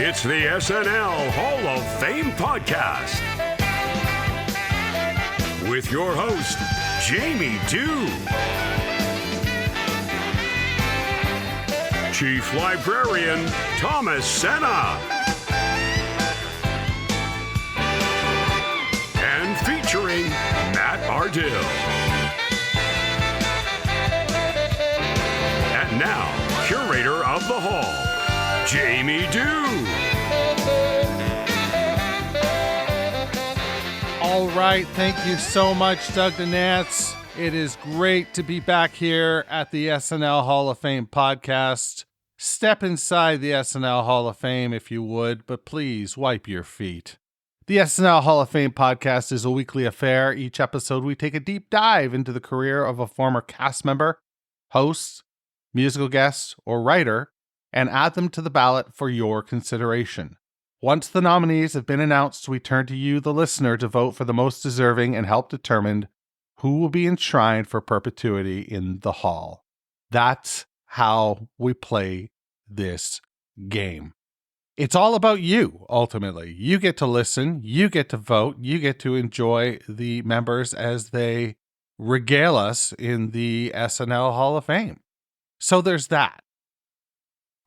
It's the SNL Hall of Fame podcast with your host, Jamie Dew, Chief Librarian Thomas Senna, and featuring Matt Ardill. And now, curator of the hall, Jamie Dew. All right, thank you so much, Doug DeNance. It is great to be back here at the SNL Hall of Fame podcast. Step inside the SNL Hall of Fame if you would, but please wipe your feet. The SNL Hall of Fame podcast is a weekly affair. Each episode, we take a deep dive into the career of a former cast member, host, musical guest, or writer, and add them to the ballot for your consideration. Once the nominees have been announced, we turn to you, the listener, to vote for the most deserving and help determine who will be enshrined for perpetuity in the hall. That's how we play this game. It's all about you, ultimately. You get to listen, you get to vote, you get to enjoy the members as they regale us in the SNL Hall of Fame. So there's that.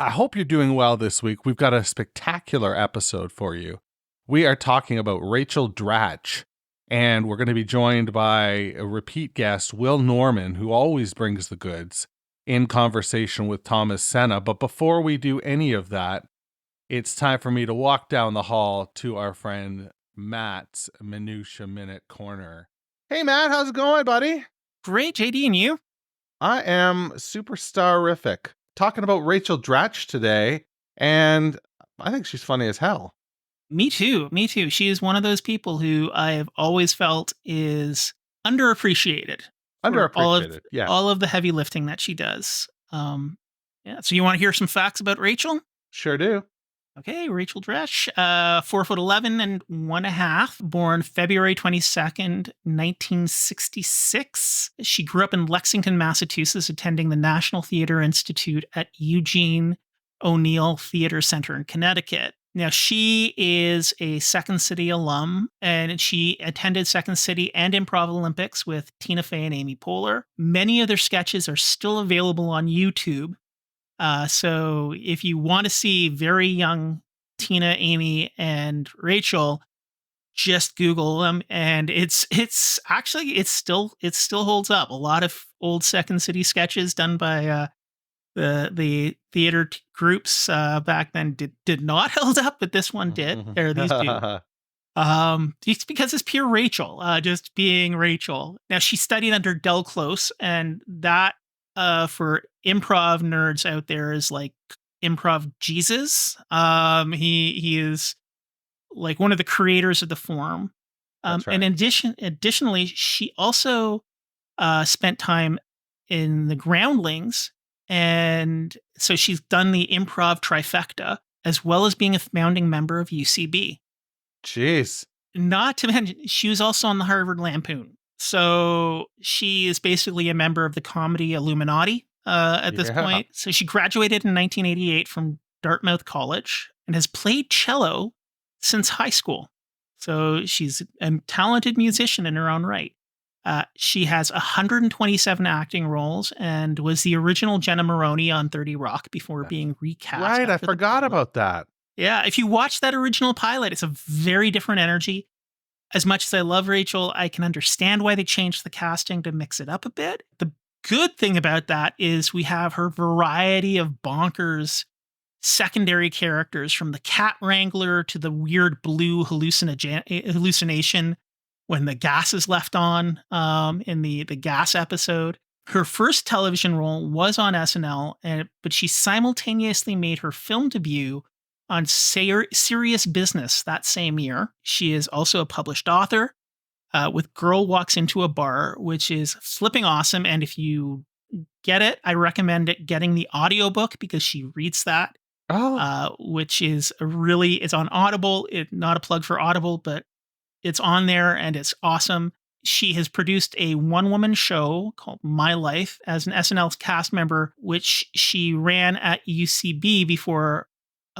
I hope you're doing well this week. We've got a spectacular episode for you. We are talking about Rachel Dratch, and we're going to be joined by a repeat guest, Will Norman, who always brings the goods, in conversation with Thomas Senna. But before we do any of that, it's time for me to walk down the hall to our friend Matt's Minutia Minute Corner. Hey, Matt, how's it going, buddy? Great, JD, and you? I am superstar-rific. Talking about Rachel Dratch today, and I think she's funny as hell. Me too. She is one of those people who I have always felt is underappreciated. Underappreciated, yeah. All of the heavy lifting that she does. So you want to hear some facts about Rachel? Sure do. Okay, Rachel Dratch, 4'11" and 1.5", born February 22nd, 1966. She grew up in Lexington, Massachusetts, attending the National Theater Institute at Eugene O'Neill Theater Center in Connecticut. Now, she is a Second City alum, and she attended Second City and Improv Olympics with Tina Fey and Amy Poehler. Many of their sketches are still available on YouTube. So if you want to see very young Tina, Amy, and Rachel, just Google them, and it still holds up. A lot of old Second City sketches done by the theater groups back then did not hold up, but this one did. Or these do. It's because it's pure Rachel, just being Rachel. Now, she studied under Del Close, and that for improv nerds out there is like improv Jesus. He is like one of the creators of the form. Right. And additionally, she also spent time in the Groundlings, and so she's done the improv trifecta as well as being a founding member of UCB. Jeez. Not to mention, she was also on the Harvard Lampoon. So she is basically a member of the comedy Illuminati at this point. So she graduated in 1988 from Dartmouth College and has played cello since high school. So she's a talented musician in her own right. She has 127 acting roles and was the original Jenna Maroney on 30 Rock before being recast. Right, I forgot about that. Yeah, if you watch that original pilot, it's a very different energy. As much as I love Rachel, I can understand why they changed the casting to mix it up a bit. The good thing about that is we have her variety of bonkers secondary characters, from the cat wrangler to the weird blue hallucination when the gas is left on in the gas episode. Her first television role was on SNL, but she simultaneously made her film debut on Serious Business that same year. She is also a published author with Girl Walks Into a Bar, which is flipping awesome. And if you get it, I recommend getting the audiobook because she reads that, which is it's on Audible. Not a plug for Audible, but it's on there and it's awesome. She has produced a one-woman show called My Life as an SNL cast member, which she ran at UCB before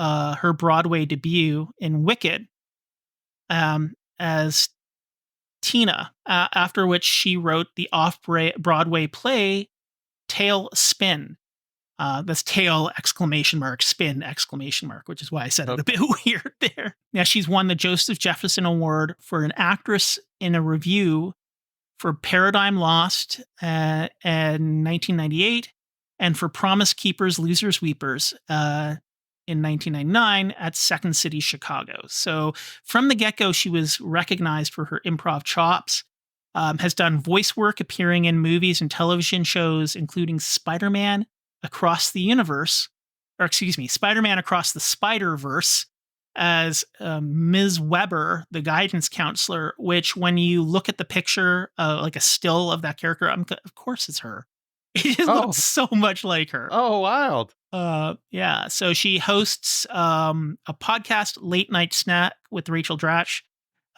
her Broadway debut in Wicked as Tina, after which she wrote the off-Broadway play Tail Spin. That's tail exclamation mark, spin exclamation mark, which is why I said it a bit weird there. Now, she's won the Joseph Jefferson Award for an actress in a review for Paradigm Lost in 1998 and for Promise Keepers, Losers Weepers in 1999 at Second City, Chicago. So from the get-go, she was recognized for her improv chops, has done voice work appearing in movies and television shows, including Spider-Man Across the Universe, Spider-Man Across the Spider-Verse as Ms. Weber, the guidance counselor, which when you look at the picture, like a still of that character, of course it's her. It just looks so much like her. Oh, wild. Yeah. So she hosts a podcast, Late Night Snack with Rachel Dratch,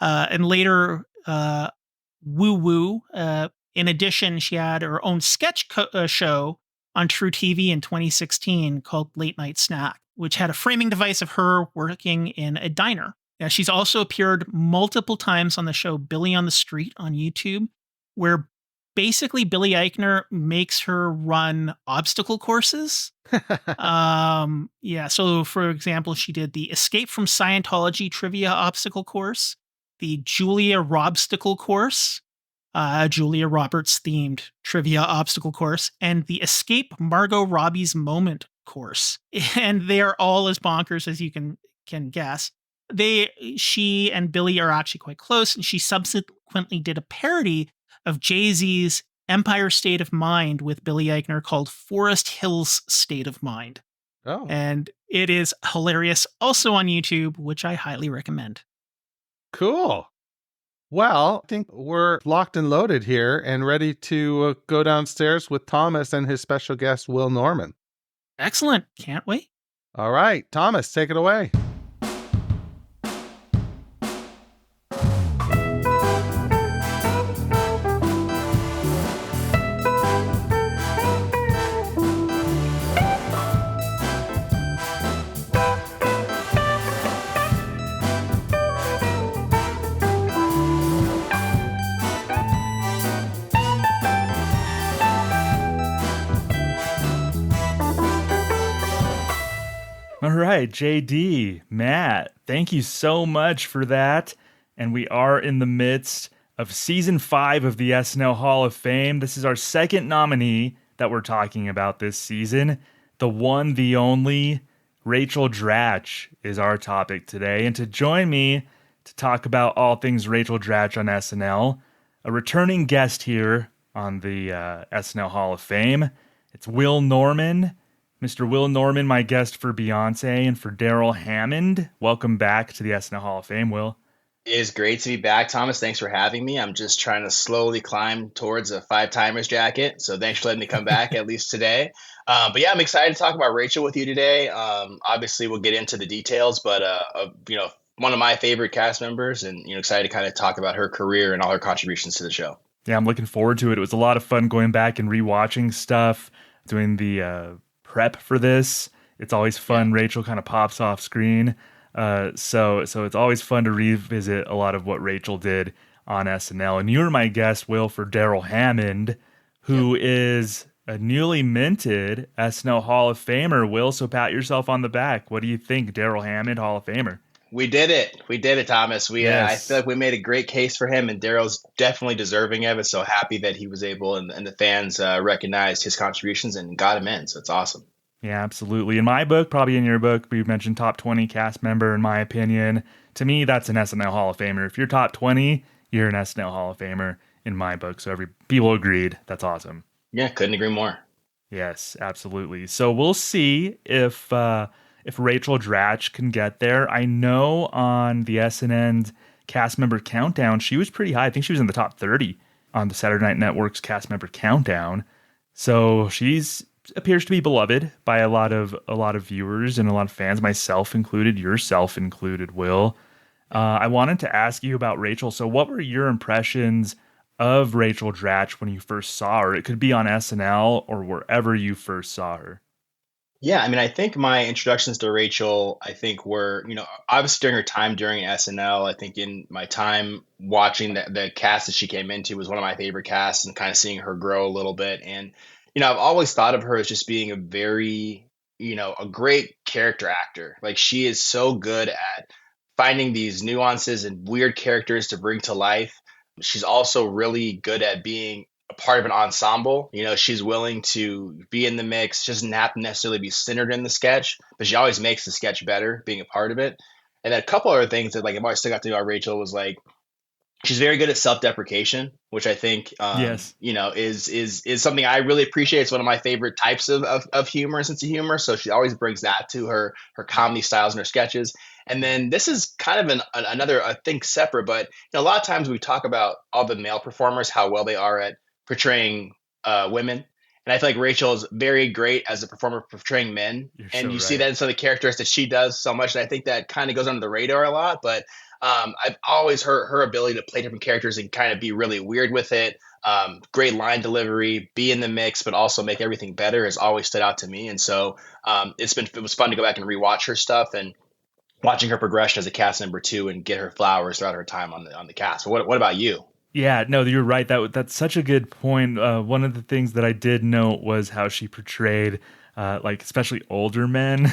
and later Woo Woo. In addition, she had her own sketch show on True TV in 2016 called Late Night Snack, which had a framing device of her working in a diner. Yeah, she's also appeared multiple times on the show Billy on the Street on YouTube, where basically Billy Eichner makes her run obstacle courses. So for example, she did the Escape from Scientology trivia obstacle course, the Julia Robstacle course, Julia Roberts themed trivia obstacle course, and the Escape Margot Robbie's Moment course. And they are all as bonkers as you can guess. She and Billy are actually quite close, and she subsequently did a parody of Jay-Z's Empire State of Mind with Billy Eichner called Forest Hills State of Mind. Oh. And it is hilarious, also on YouTube, which I highly recommend. Cool. Well, I think we're locked and loaded here and ready to go downstairs with Thomas and his special guest, Will Norman. Excellent. Can't wait. All right, Thomas, take it away. All right, JD, Matt, thank you so much for that. And we are in the midst of season 5 of the SNL Hall of Fame. This is our second nominee that we're talking about this season. The one, the only, Rachel Dratch is our topic today. And to join me to talk about all things Rachel Dratch on SNL, a returning guest here on the SNL Hall of Fame, it's Will Norman. Mr. Will Norman, my guest for Beyonce and for Daryl Hammond. Welcome back to the SNL Hall of Fame, Will. It is great to be back, Thomas. Thanks for having me. I'm just trying to slowly climb towards a 5-timers jacket. So thanks for letting me come back at least today. But yeah, I'm excited to talk about Rachel with you today. Obviously, we'll get into the details, but one of my favorite cast members, and excited to kind of talk about her career and all her contributions to the show. Yeah, I'm looking forward to it. It was a lot of fun going back and rewatching stuff, doing the prep for this. It's always fun. Yeah. Rachel kind of pops off screen. So it's always fun to revisit a lot of what Rachel did on SNL. And you're my guest, Will, for Daryl Hammond, who is a newly minted SNL Hall of Famer. Will, so pat yourself on the back. What do you think, Daryl Hammond, Hall of Famer? We did it, Thomas. I feel like we made a great case for him, and Daryl's definitely deserving of it. So happy that he was able, and the fans recognized his contributions and got him in. So it's awesome. Yeah, absolutely. In my book, probably in your book, we've mentioned top 20 cast member, in my opinion. To me, that's an SNL Hall of Famer. If you're top 20, you're an SNL Hall of Famer in my book. So people agreed. That's awesome. Yeah, couldn't agree more. Yes, absolutely. So we'll see if Rachel Dratch can get there. I know on the SNN cast member countdown, she was pretty high. I think she was in the top 30 on the Saturday Night Network's cast member countdown. So she's appears to be beloved by a lot of viewers and a lot of fans, myself included, yourself included, Will. I wanted to ask you about Rachel. So what were your impressions of Rachel Dratch when you first saw her? It could be on SNL or wherever you first saw her. Yeah, I mean, I think my introductions to Rachel, I think were, obviously during her time during SNL. I think in my time watching the cast that she came into was one of my favorite casts, and kind of seeing her grow a little bit. And, I've always thought of her as just being a very, a great character actor. Like she is so good at finding these nuances and weird characters to bring to life. She's also really good at being a part of an ensemble. She's willing to be in the mix, she doesn't have to necessarily be centered in the sketch, but she always makes the sketch better being a part of it. And then a couple other things that like have always stuck out to me about Rachel was like she's very good at self-deprecation, which I think Yes. is something I really appreciate. It's one of my favorite types of humor and sense of humor. So she always brings that to her comedy styles and her sketches. And then this is kind of another I think separate, but a lot of times we talk about all the male performers, how well they are at portraying women. And I feel like Rachel is very great as a performer portraying men. You're And so you see right. that in some of the characters that she does so much. And I think that kind of goes under the radar a lot. But I've always heard her ability to play different characters and kind of be really weird with it. Great line delivery, be in the mix, but also make everything better has always stood out to me. And so it was fun to go back and rewatch her stuff and watching her progression as a cast member too, and get her flowers throughout her time on the cast. But what about you? Yeah, no, you're right. That's such a good point. One of the things that I did note was how she portrayed, like especially older men,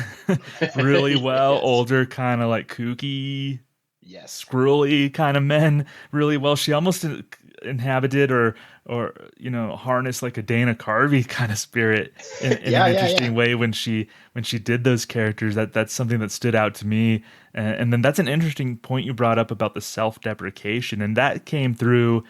really well. Yes. Older, kind of like kooky, Yes. squirrely kind of men, really well. She almost inhabited or harnessed like a Dana Carvey kind of spirit in Yeah, an yeah, interesting yeah. way when she did those characters. That's something that stood out to me. And then that's an interesting point you brought up about the self-deprecation, and that came through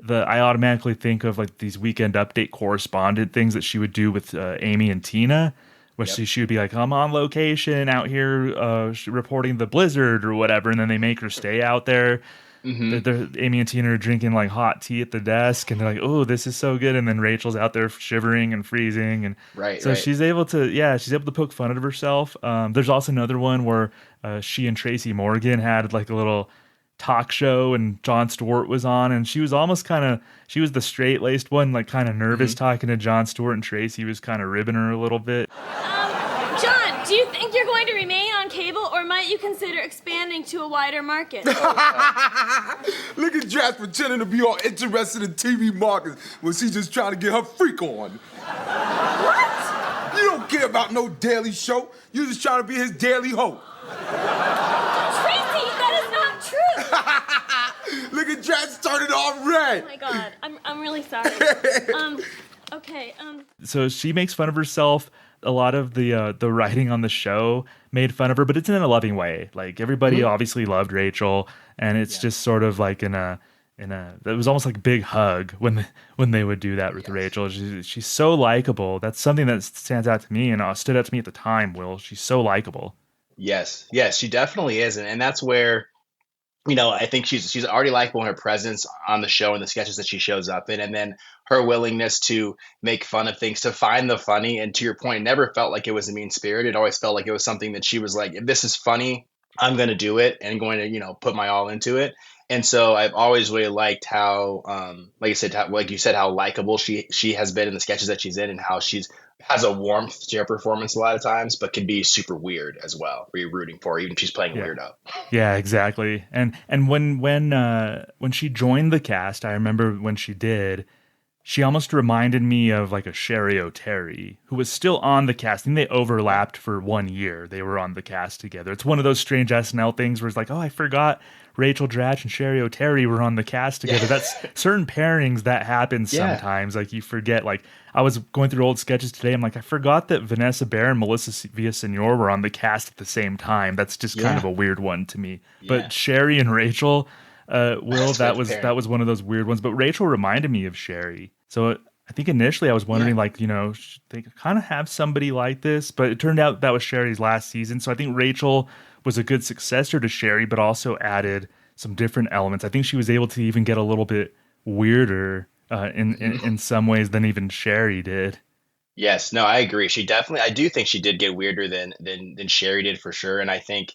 I automatically think of like these Weekend Update correspondent things that she would do with Amy and Tina, where Yep. she would be like, I'm on location out here reporting the blizzard or whatever, and then they make her stay out there. Hmm. Amy and Tina are drinking like hot tea at the desk, and they're like, "Oh, this is so good." And then Rachel's out there shivering and freezing, and Right, so right. she's able to poke fun at herself. There's also another one where she and Tracy Morgan had like a little talk show, and Jon Stewart was on, and she was almost she was the straight laced one, like kind of nervous Hmm. talking to Jon Stewart, and Tracy was kind of ribbing her a little bit. John, do you think you're going to remain on cable, or might you consider expanding to a wider market? Look at Dratch pretending to be all interested in TV markets when she's just trying to get her freak on. What? You don't care about no daily show. You're just trying to be his daily hoe. Tracy, that is not true. Look at Dratch started already. Oh my God, I'm really sorry. Okay. So she makes fun of herself. A lot of the writing on the show made fun of her, but it's in a loving way. Like everybody obviously loved Rachel, and it's just sort of like it was almost like a big hug when they would do that with Rachel. She's so likable. That's something that stands out to me, and stood out to me at the time. Will, she's so likable. Yes, yes, she definitely is, and that's where I think she's already likable in her presence on the show and the sketches that she shows up in, and then her willingness to make fun of things, to find the funny, and to your point, it never felt like it was a mean spirit. It always felt like it was something that she was like, if this is funny, I'm going to do it and going to put my all into it. And so I've always really liked how, like you said, how likable she has been in the sketches that she's in, and how she's has a warmth to her performance a lot of times, but can be super weird as well, where you're rooting for her, even if she's playing a Yeah. weirdo. Yeah, exactly. And when she joined the cast, I remember when she did, she almost reminded me of like a Sherry O'Terry, who was still on the cast. I think they overlapped for 1 year. They were on the cast together. It's one of those strange SNL things where it's like, oh, I forgot Rachel Dratch and Sherry O'Terry were on the cast together. Yeah. That's certain pairings that happens Yeah. sometimes. Like you forget, like I was going through old sketches today. I'm like, I forgot that Vanessa Bayer and Melissa Villasenor were on the cast at the same time. That's just kind Yeah. of a weird one to me. Yeah. But Sherry and Rachel, Will, That's that good was pairing. that was one of those weird ones. But Rachel reminded me of Sherry. So I think initially I was wondering, like, they kind of have somebody like this, but it turned out that was Sherry's last season. So I think Rachel was a good successor to Sherry, but also added some different elements. I think she was able to even get a little bit weirder in some ways than even Sherry did. Yes, no, I agree. I do think she did get weirder than Sherry did for sure. And I think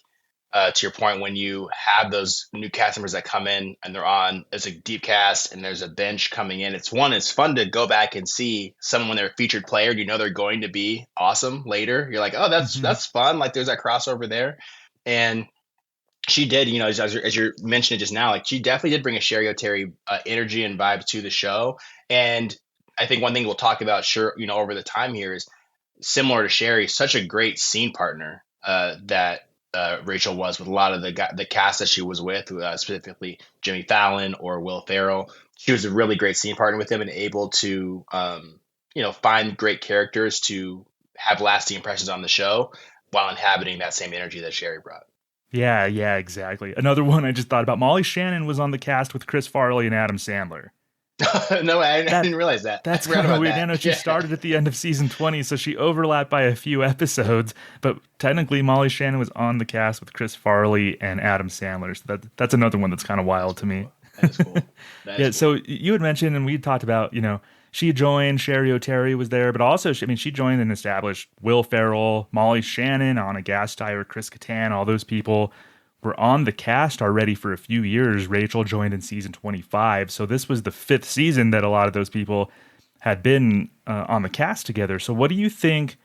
to your point, when you have those new cast members that come in and they're on as a deep cast and there's a bench coming in, it's fun to go back and see someone when they're a featured player. You know they're going to be awesome later. You're like, oh, that's fun. Like there's that crossover there, and she did. As you're mentioning just now, like she definitely did bring a Sherry O'Terry energy and vibe to the show. And I think one thing we'll talk about, over the time here is similar to Sherry, such a great scene partner that. Rachel was with a lot of the cast that she was with, specifically Jimmy Fallon or Will Ferrell. She was a really great scene partner with him and able to, find great characters to have lasting impressions on the show while inhabiting that same energy that Sherry brought. Yeah, exactly. Another one I just thought about. Molly Shannon was on the cast with Chris Farley and Adam Sandler. No, I didn't realize that. That's kind of weird. I know she started at the end of season 20, so she overlapped by a few episodes. But technically, Molly Shannon was on the cast with Chris Farley and Adam Sandler. So that's another one that's kind of wild to me. That is cool. So you had mentioned, and we talked about, she joined, Sherry O'Terry was there, but also, she joined and established Will Ferrell, Molly Shannon, Anna Gasteyer, Chris Kattan, all those people were on the cast already for a few years. Rachel joined in season 25. So this was the 5th season that a lot of those people had been on the cast together. So what do you think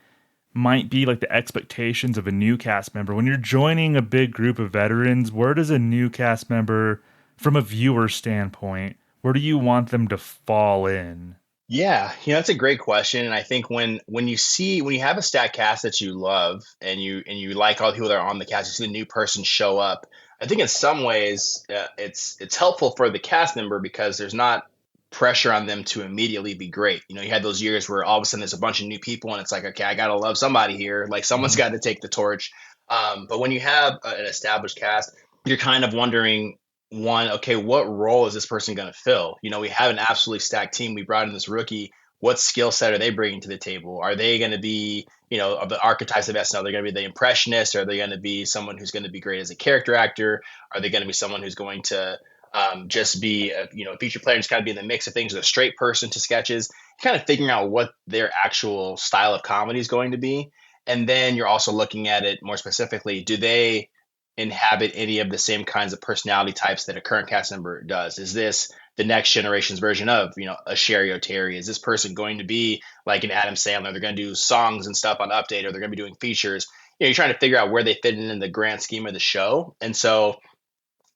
might be like the expectations of a new cast member? When you're joining a big group of veterans, where does a new cast member, from a viewer standpoint, where do you want them to fall in? Yeah, that's a great question. And I think when you have a stacked cast that you love and you like all the people that are on the cast, you see the new person show up. I think in some ways it's helpful for the cast member because there's not pressure on them to immediately be great. You had those years where all of a sudden there's a bunch of new people and it's like, okay, I got to love somebody here. Like someone's got to take the torch. But when you have an established cast, you're kind of wondering, one, okay, what role is this person going to fill? We have an absolutely stacked team. We brought in this rookie. What skill set are they bringing to the table? Are they going to be, of the archetypes of SNL? They're going to be the impressionist? Are they going to be someone who's going to be great as a character actor? Are they going to be someone who's going to just be a feature player and just kind of be in the mix of things, a straight person to sketches? Kind of figuring out what their actual style of comedy is going to be. And then you're also looking at it more specifically. Do they inhabit any of the same kinds of personality types that a current cast member does? Is this the next generation's version of, a Sherry O'Terry? Is this person going to be like an Adam Sandler? They're going to do songs and stuff on Update, or they're going to be doing features. You're trying to figure out where they fit in the grand scheme of the show. And so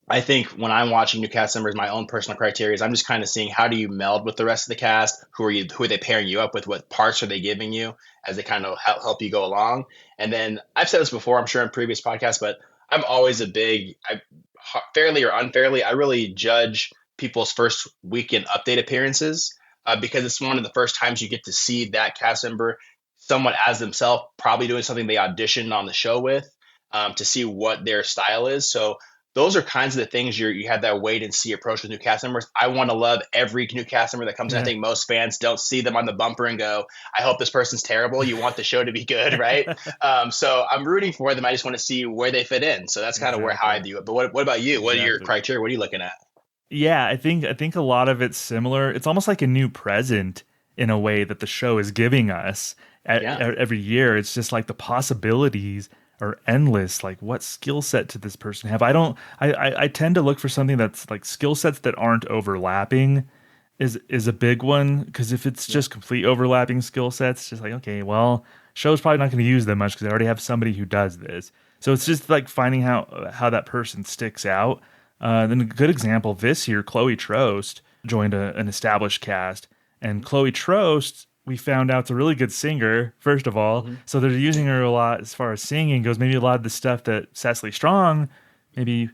I think when I'm watching new cast members, my own personal criteria is I'm just kind of seeing how do you meld with the rest of the cast? Who are they pairing you up with? What parts are they giving you as they kind of help you go along? And then I've said this before, I'm sure in previous podcasts, but I'm always fairly or unfairly, I really judge people's first weekend update appearances because it's one of the first times you get to see that cast member somewhat as themselves, probably doing something they auditioned on the show with, to see what their style is. So those are kinds of the things you have that wait and see approach with new cast members. I want to love every new cast member that comes in. I think most fans don't see them on the bumper and go, I hope this person's terrible. You want the show to be good, right? So I'm rooting for them. I just want to see where they fit in. So that's kind of how I view it. But what about you? What are your criteria? What are you looking at? Yeah, I think a lot of it's similar. It's almost like a new present in a way that the show is giving us every year. It's just like the possibilities are endless. Like, what skill set did this person have? I tend to look for something that's like skill sets that aren't overlapping is a big one, because if it's just complete overlapping skill sets, just like, okay, well, show's probably not going to use them much because they already have somebody who does this. So it's just like finding how that person sticks out. Then a good example this year, Chloe Trost joined an established cast, and Chloe Trost, we found out, is a really good singer, first of all. Mm-hmm. So they're using her a lot as far as singing goes. Maybe a lot of the stuff that Cecily Strong, maybe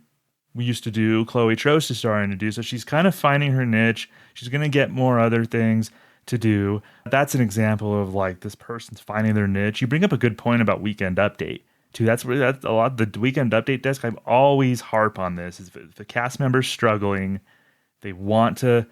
we used to do, Chloe Trost is starting to do. So she's kind of finding her niche. She's going to get more other things to do. That's an example of like this person's finding their niche. You bring up a good point about Weekend Update too. That's a lot of the Weekend Update desk. I always harp on this. Is if the cast member's struggling, they want to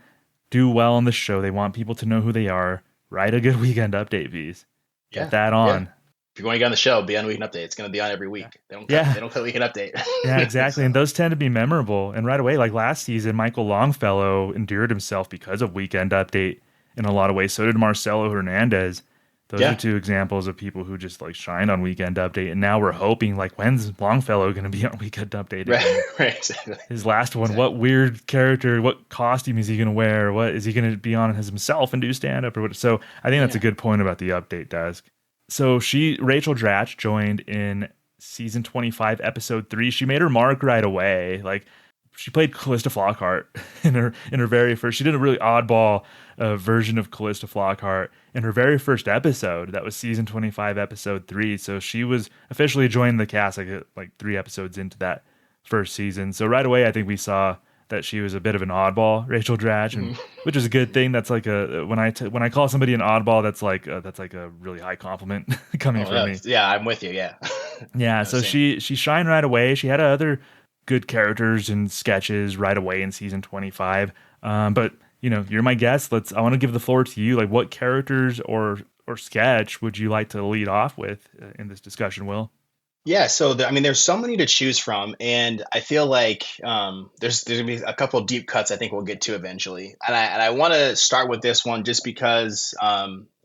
do well on the show. They want people to know who they are. Write a good Weekend Update piece. Get that on. Yeah. If you're going to get on the show, be on Weekend Update. It's going to be on every week. They don't cut Weekend Update. Yeah, exactly. And those tend to be memorable. And right away, like last season, Michael Longfellow endeared himself because of Weekend Update in a lot of ways. So did Marcelo Hernandez. Those are two examples of people who just like shined on Weekend Update, and now we're hoping like, when's Longfellow going to be on Weekend Update again? Right, exactly. His last one, what weird character, what costume is he going to wear? What is he going to be on as himself and do stand up or what? So I think that's a good point about the Update desk. So Rachel Dratch joined in season 25, episode 3. She made her mark right away. Like, she played Callista Flockhart in her very first. She did a really oddball version of Callista Flockhart in her very first episode. That was season 25, episode 3. So she was officially joining the cast like 3 episodes into that first season. So right away, I think we saw that she was a bit of an oddball, Rachel Dratch, and which is a good thing. That's like when I call somebody an oddball, that's like a really high compliment coming from me. Yeah, I'm with you. Yeah. Yeah. So she shined right away. She had other good characters and sketches right away in season 25. But you're my guest. I want to give the floor to you. Like, what characters or sketch would you like to lead off with in this discussion, Will? Yeah, so there's so many to choose from, and I feel like there's gonna be a couple of deep cuts I think we'll get to eventually, and I want to start with this one just because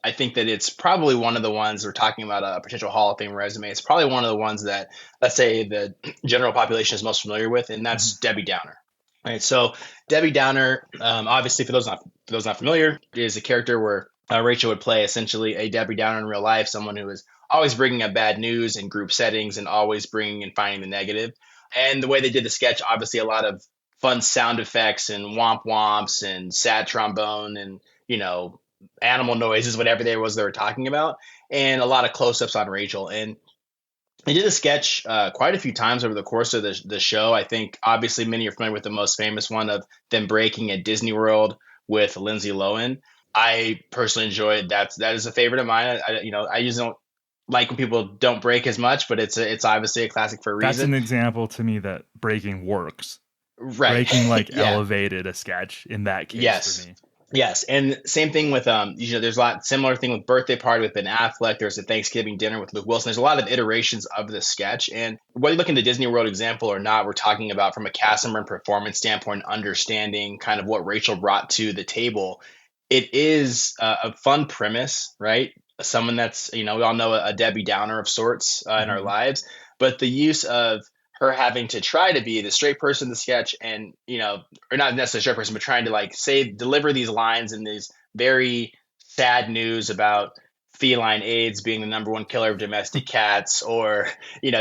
I think that it's probably one of the ones we're talking about a potential Hall of Fame resume. It's probably one of the ones that, let's say, the general population is most familiar with, and that's Debbie Downer. Right, so Debbie Downer, obviously, for those not familiar, is a character where Rachel would play essentially a Debbie Downer in real life, someone who is always bringing up bad news in group settings and always bringing and finding the negative. And the way they did the sketch, obviously a lot of fun sound effects and womp womps and sad trombone and, animal noises, whatever they were talking about, and a lot of close-ups on Rachel. And they did the sketch quite a few times over the course of the show. I think obviously many are familiar with the most famous one of them breaking at Disney World with Lindsay Lohan. I personally enjoyed that. That is a favorite of mine. I usually don't like when people don't break as much, but it's obviously a classic for a reason. That's an example to me that breaking works. Right. Breaking elevated a sketch in that case for me. Yes, and same thing with there's a lot similar thing with Birthday Party with Ben Affleck. There's a Thanksgiving dinner with Luke Wilson. There's a lot of iterations of the sketch, and whether you look in the Disney World example or not, we're talking about from a cast member and performance standpoint, understanding kind of what Rachel brought to the table. It is a fun premise, right? Someone that's we all know a Debbie Downer of sorts in our lives, but the use of her having to try to be the straight person in the sketch and, or not necessarily straight person, but trying to deliver these lines and these very sad news about feline AIDS being the number one killer of domestic cats, or,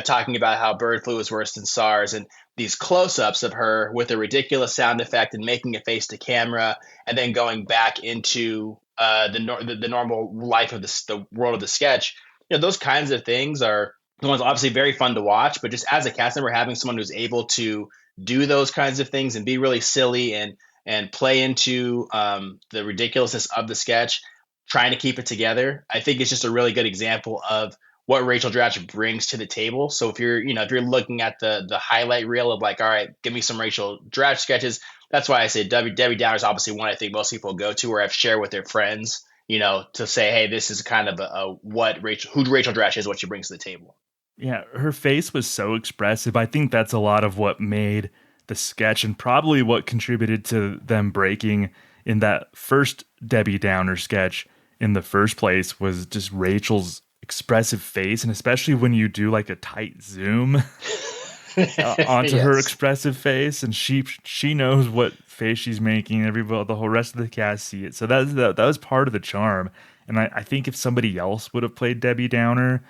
talking about how bird flu is worse than SARS, and these close-ups of her with a ridiculous sound effect and making a face to camera and then going back into the normal life of the world of the sketch. Those kinds of things are the one's obviously very fun to watch, but just as a cast member, having someone who's able to do those kinds of things and be really silly and play into the ridiculousness of the sketch, trying to keep it together, I think it's just a really good example of what Rachel Dratch brings to the table. So if you're looking at the highlight reel of like, all right, give me some Rachel Dratch sketches, that's why I say Debbie Downer is obviously one I think most people go to or have shared with their friends, to say, hey, this is kind of who Rachel Dratch is, what she brings to the table. Yeah, her face was so expressive. I think that's a lot of what made the sketch and probably what contributed to them breaking in that first Debbie Downer sketch in the first place was just Rachel's expressive face. And especially when you do like a tight zoom onto her expressive face, and she knows what face she's making. Everybody, the whole rest of the cast see it. So that was part of the charm. And I think if somebody else would have played Debbie Downer,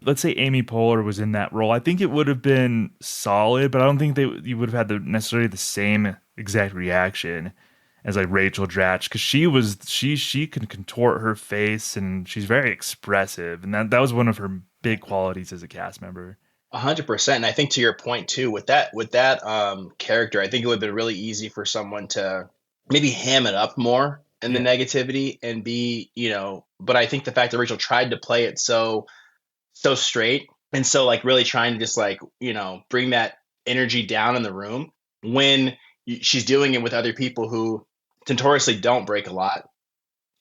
let's say Amy Poehler was in that role, I think it would have been solid, but I don't think you would have had necessarily the same exact reaction as like Rachel Dratch, because she can contort her face and she's very expressive, and that was one of her big qualities as a cast member. 100%. And I think to your point too, with that character, I think it would have been really easy for someone to maybe ham it up more in the negativity and be, but I think the fact that Rachel tried to play it so straight and so like really trying to just like, bring that energy down in the room when she's doing it with other people who notoriously don't break a lot,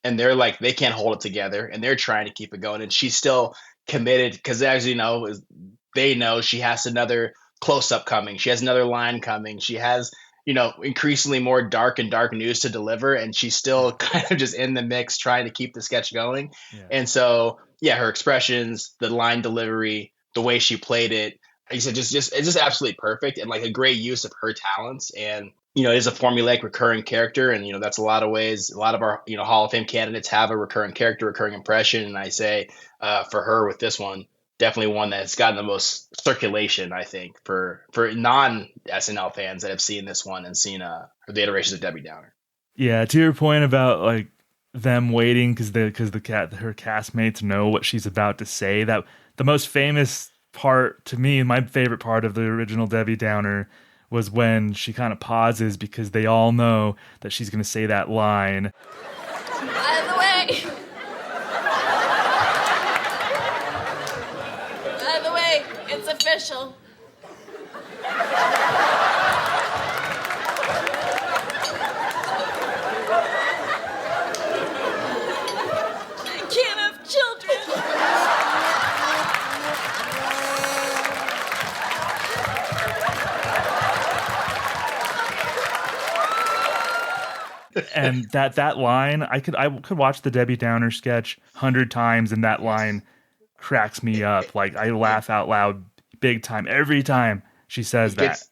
and they're like, they can't hold it together and they're trying to keep it going, and she's still committed because, as they know she has another close-up coming, she has another line coming, she has increasingly more dark and dark news to deliver, and she's still kind of just in the mix trying to keep the sketch going. Yeah. And so, yeah, her expressions, the line delivery, the way she played it, like I said, it's just absolutely perfect and like a great use of her talents. And it is a formulaic recurring character, and that's a lot of ways. A lot of our Hall of Fame candidates have a recurring character, recurring impression, and I say for her with this one, definitely one that's gotten the most circulation, I think, for non SNL fans that have seen this one and seen the iterations of Debbie Downer. Yeah, to your point about like them waiting because her castmates know what she's about to say. That the most famous part to me, my favorite part of the original Debbie Downer, was when she kind of pauses because they all know that she's going to say that line. By the way, it's official. I can't have children. And that line, I could watch the Debbie Downer sketch 100 times, and that line cracks me up. Like I laugh out loud big time every time she says that.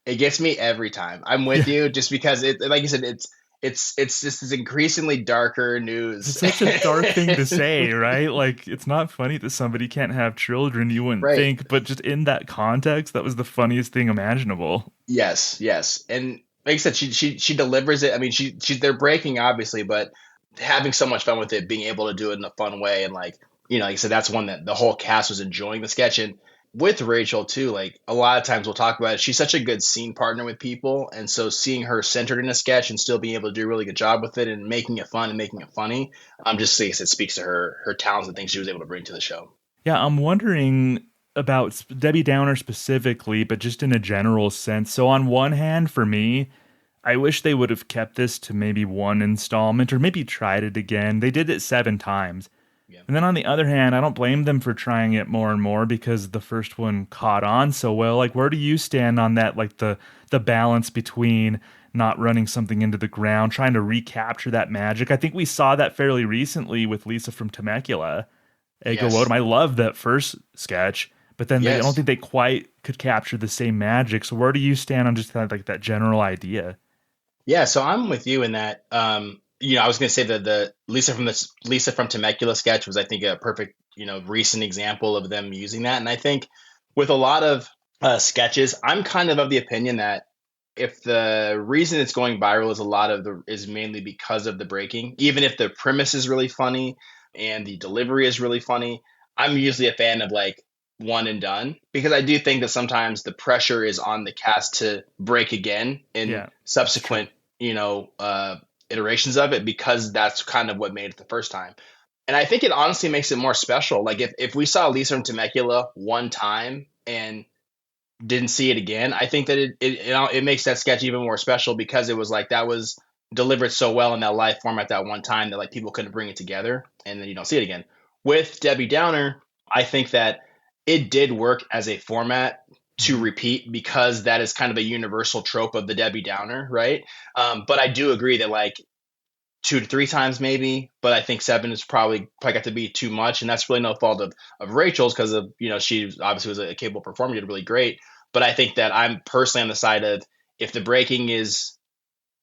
It gets me every time. I'm with you, just because it, like you said, it's just this increasingly darker news. It's such a dark thing to say, right? Like it's not funny that somebody can't have children, you wouldn't think, but just in that context, that was the funniest thing imaginable. Yes. And like I said, she delivers it. I mean, they're breaking obviously, but having so much fun with it, being able to do it in a fun way, and like I said, that's one that the whole cast was enjoying the sketch. And with Rachel too, like a lot of times we'll talk about it, she's such a good scene partner with people, and so seeing her centered in a sketch and still being able to do a really good job with it and making it fun and making it funny, just like I said, speaks to her talents and things she was able to bring to the show. Yeah, I'm wondering about Debbie Downer specifically, but just in a general sense. So on one hand, for me, I wish they would have kept this to maybe one installment or maybe tried it again. They did it 7 times. Yeah. And then on the other hand, I don't blame them for trying it more and more because the first one caught on so well. Like, where do you stand on that? Like the balance between not running something into the ground, trying to recapture that magic. I think we saw that fairly recently with Lisa from Temecula. Ego Wodum. I love that first sketch, but then I don't think they quite could capture the same magic. So where do you stand on just kind of like that general idea? Yeah, so I'm with you in that. I was going to say that the Lisa from Temecula sketch was, I think, a perfect, recent example of them using that. And I think with a lot of sketches, I'm kind of the opinion that if the reason it's going viral is mainly because of the breaking, even if the premise is really funny and the delivery is really funny, I'm usually a fan of like one and done, because I do think that sometimes the pressure is on the cast to break again in subsequent, iterations of it, because that's kind of what made it the first time. And I think it honestly makes it more special. Like if we saw Lisa from Temecula one time and didn't see it again, I think that it makes that sketch even more special, because it was like that was delivered so well in that live format that one time that like people couldn't bring it together, and then you don't see it again. With Debbie Downer, I think that it did work as a format to repeat, because that is kind of a universal trope of the Debbie Downer, right? But I do agree that like 2 to 3 times maybe, but I think 7 is probably got to be too much, and that's really no fault of Rachel's, because of she obviously was a capable performer, did really great. But I think that I'm personally on the side of, if the breaking is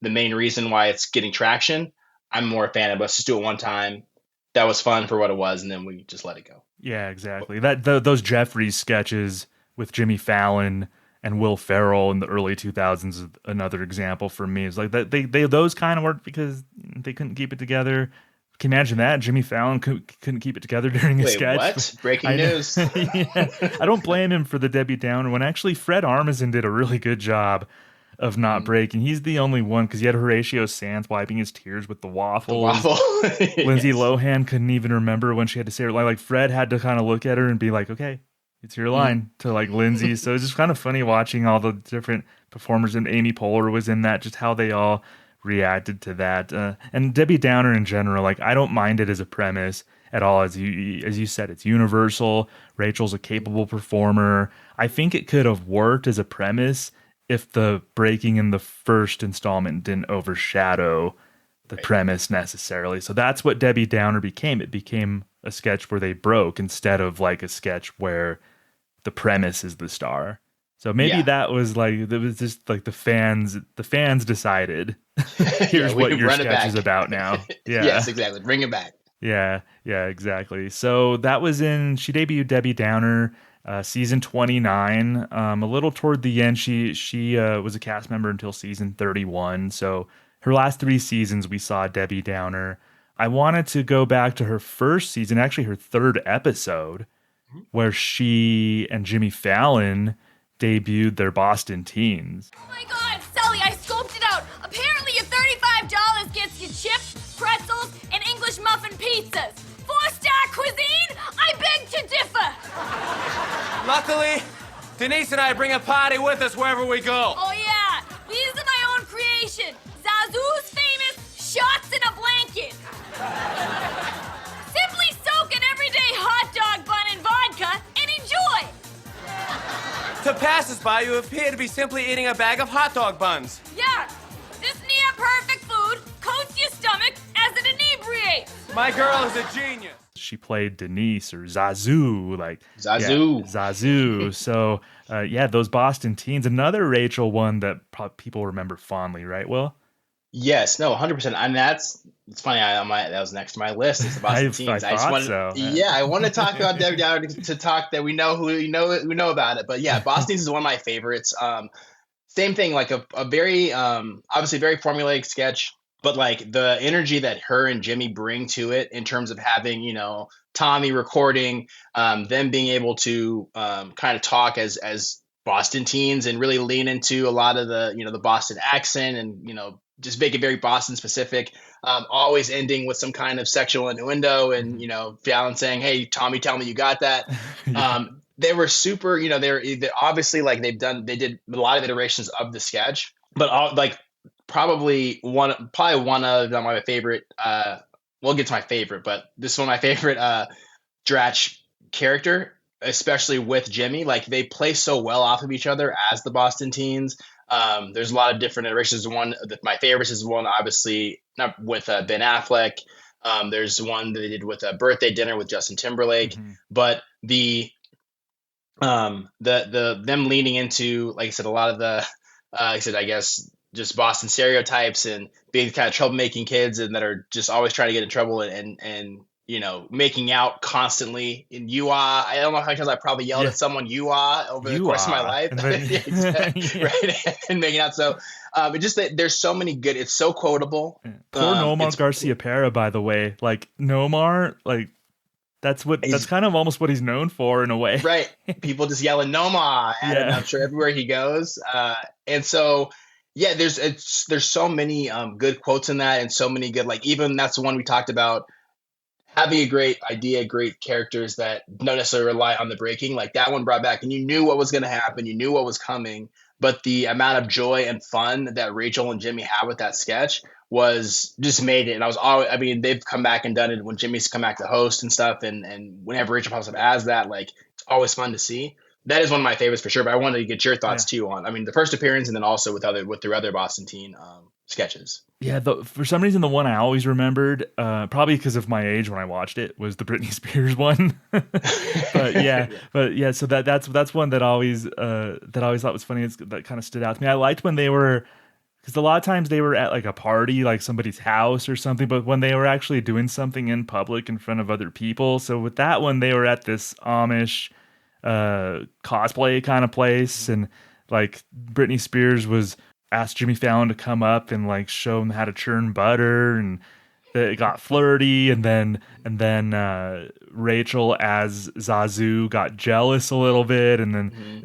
the main reason why it's getting traction, I'm more a fan of, let's just do it one time. That was fun for what it was, and then we just let it go. Yeah, exactly. Those Jeffries sketches with Jimmy Fallon and Will Ferrell in the early 2000s is another example for me. It's like that they those kind of worked because they couldn't keep it together. Can you imagine that? Jimmy Fallon couldn't keep it together during a sketch. What? Breaking news. Yeah. I don't blame him for the Debbie Downer one. Actually, Fred Armisen did a really good job of not breaking. He's the only one, because he had Horatio Sands wiping his tears with the waffles. Lindsay Lohan couldn't even remember when she had to say her line. Like Fred had to kind of look at her and be like, okay, it's your line, to like Lindsay. So it's just kind of funny watching all the different performers, and Amy Poehler was in that, just how they all reacted to that. And Debbie Downer in general, like I don't mind it as a premise at all. As you said, it's universal. Rachel's a capable performer. I think it could have worked as a premise if the breaking in the first installment didn't overshadow the premise necessarily. So that's what Debbie Downer became. It became a sketch where they broke instead of like a sketch where the premise is the star. So maybe that was like, it was just like the fans decided, here's what your sketch is about now. Yeah. Yes, exactly. Bring it back. Yeah, exactly. So that was she debuted Debbie Downer, season 29. A little toward the end, she was a cast member until season 31. So her last 3 seasons, we saw Debbie Downer. I wanted to go back to her first season, actually her 3rd episode, where she and Jimmy Fallon debuted their Boston Teens. Oh my God, Sully, I scoped it out. Apparently your $35 gets you chips, pretzels, and English muffin pizzas. 4-star cuisine? I beg to differ. Luckily, Denise and I bring a party with us wherever we go. Oh yeah, these are my own creation. Zazu's famous shots in a blanket. Simply soak an everyday hot dog bun in vodka and enjoy. To passers-by, you appear to be simply eating a bag of hot dog buns. Yeah, this near-perfect food coats your stomach as it inebriates. My girl is a genius. She played Denise or Zazu, like Zazu. Yeah, Zazu. So those Boston Teens, another Rachel one that people remember fondly, right, Will? Yes, no, 100%. And it's funny. That was next to my list. It's the Boston Teens. I thought so. Yeah, I want to talk about Debbie Downer to talk that we know who know about it. But yeah, Boston Teens is one of my favorites. Same thing, like a very obviously very formulaic sketch, but like the energy that her and Jimmy bring to it in terms of having Tommy recording, them being able to kind of talk as Boston teens and really lean into a lot of the the Boston accent and just make it very Boston specific, always ending with some kind of sexual innuendo and, Fallon saying, hey, Tommy, tell me you got that. They were super, they're obviously like they did a lot of iterations of the sketch, but probably one of my favorite, we'll get to my favorite, but this is one of my favorite Dratch character, especially with Jimmy. Like they play so well off of each other as the Boston teens. There's a lot of different iterations. My favorite is one, obviously, not with Ben Affleck. There's one that they did with a birthday dinner with Justin Timberlake. But them leaning into, like I said, a lot of the, I guess, just Boston stereotypes and being kind of troublemaking kids and that are just always trying to get in trouble and making out constantly in you are. I don't know how many times I probably yelled at someone you are over the course of my life. Right. And making out. So it just there's so many good, it's so quotable. Poor Nomar Garcia Pera, by the way. Like Nomar, like that's kind of almost what he's known for in a way. Right. People just yelling Nomar at him, I'm sure, everywhere he goes. And so yeah, there's so many good quotes in that and so many good, like even that's the one we talked about, having a great idea, great characters that don't necessarily rely on the breaking, like that one brought back, and you knew what was going to happen, you knew what was coming, but the amount of joy and fun that Rachel and Jimmy had with that sketch was just made it. And they've come back and done it when Jimmy's come back to host and stuff, and whenever Rachel pops up as that, like it's always fun to see. That is one of my favorites for sure, but I wanted to get your thoughts too on, the first appearance and then also with their other Boston teen sketches. Yeah, for some reason, the one I always remembered, probably because of my age when I watched it, was the Britney Spears one. So that's one that always thought was funny. That kind of stood out to me. I liked when they were, because a lot of times they were at like a party, like somebody's house or something, but when they were actually doing something in public in front of other people. So with that one, they were at this Amish cosplay kind of place, and like Britney Spears was asked Jimmy Fallon to come up and like show him how to churn butter, and it got flirty, and then Rachel as Zazu got jealous a little bit, and then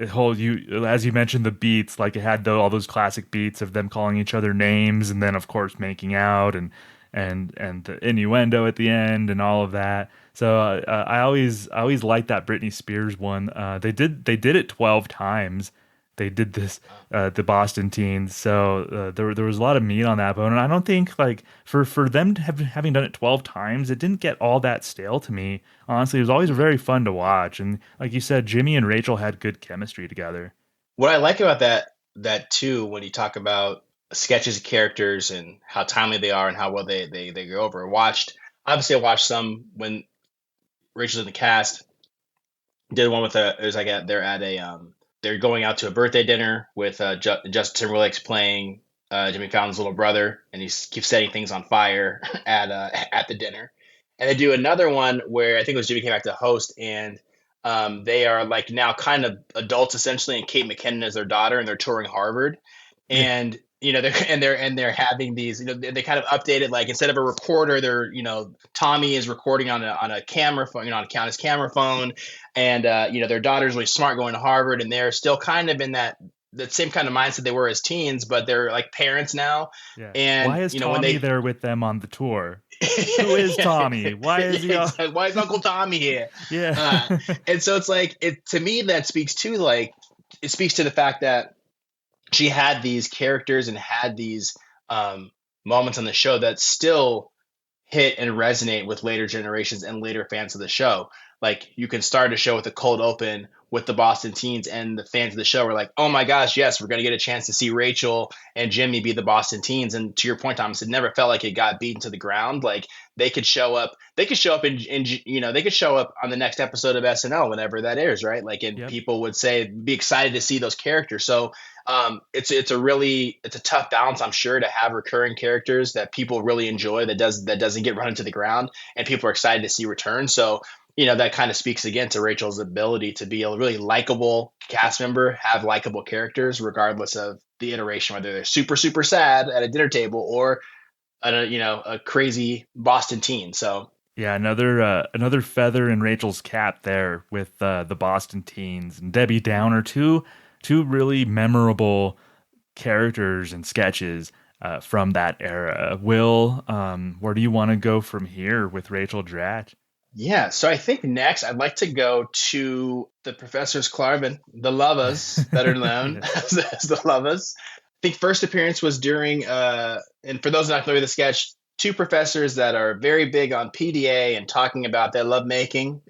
as you mentioned, the beats, like it had all those classic beats of them calling each other names, and then of course making out, and the innuendo at the end and all of that. So I always liked that Britney Spears one. They did it 12 times. They did this, the Boston teens. So there was a lot of meat on that bone. And I don't think like for them having done it 12 times, it didn't get all that stale to me. Honestly, it was always very fun to watch. And like you said, Jimmy and Rachel had good chemistry together. What I like about that that too when you talk about sketches of characters and how timely they are and how well they go over. Obviously, I watched some when Rachel's in the cast. Did one with it was like they're going out to a birthday dinner with Justin Timberlake's playing Jimmy Fallon's little brother, and he keeps setting things on fire at the dinner. And they do another one where I think it was Jimmy came back to host, and they are like now kind of adults essentially, and Kate McKinnon is their daughter, and they're touring Harvard, and they're having these, they kind of updated, like instead of a recorder, they're Tommy is recording on a camera phone, on his camera phone, and their daughter's really smart going to Harvard, and they're still kind of in that same kind of mindset they were as teens, but they're like parents now. Yeah. And why is Tommy there with them on the tour? Who is Tommy? Why is he? Why is Uncle Tommy here? Yeah. And so it's like to me that speaks to the fact that she had these characters and had these moments on the show that still hit and resonate with later generations and later fans of the show. Like you can start a show with a cold open with the Boston Teens, and the fans of the show were like, oh my gosh, yes, we're going to get a chance to see Rachel and Jimmy be the Boston Teens. And to your point, Thomas, it never felt like it got beaten to the ground. Like they could show up they could show up on the next episode of SNL whenever that airs, right? Like, and people would be excited to see those characters. So it's a tough balance, I'm sure, to have recurring characters that people really enjoy that doesn't get run into the ground and people are excited to see return. So that kind of speaks again to Rachel's ability to be a really likable cast member, have likable characters, regardless of the iteration, whether they're super, super sad at a dinner table or a crazy Boston teen. So yeah, another feather in Rachel's cap there with the Boston Teens and Debbie Downer, two really memorable characters and sketches from that era. Will, where do you want to go from here with Rachel Dratch? Yeah, so I think next I'd like to go to the Professors Clarvin, the Lovers, better known as the Lovers. I think first appearance was during, and for those not familiar with the sketch, two professors that are very big on PDA and talking about their lovemaking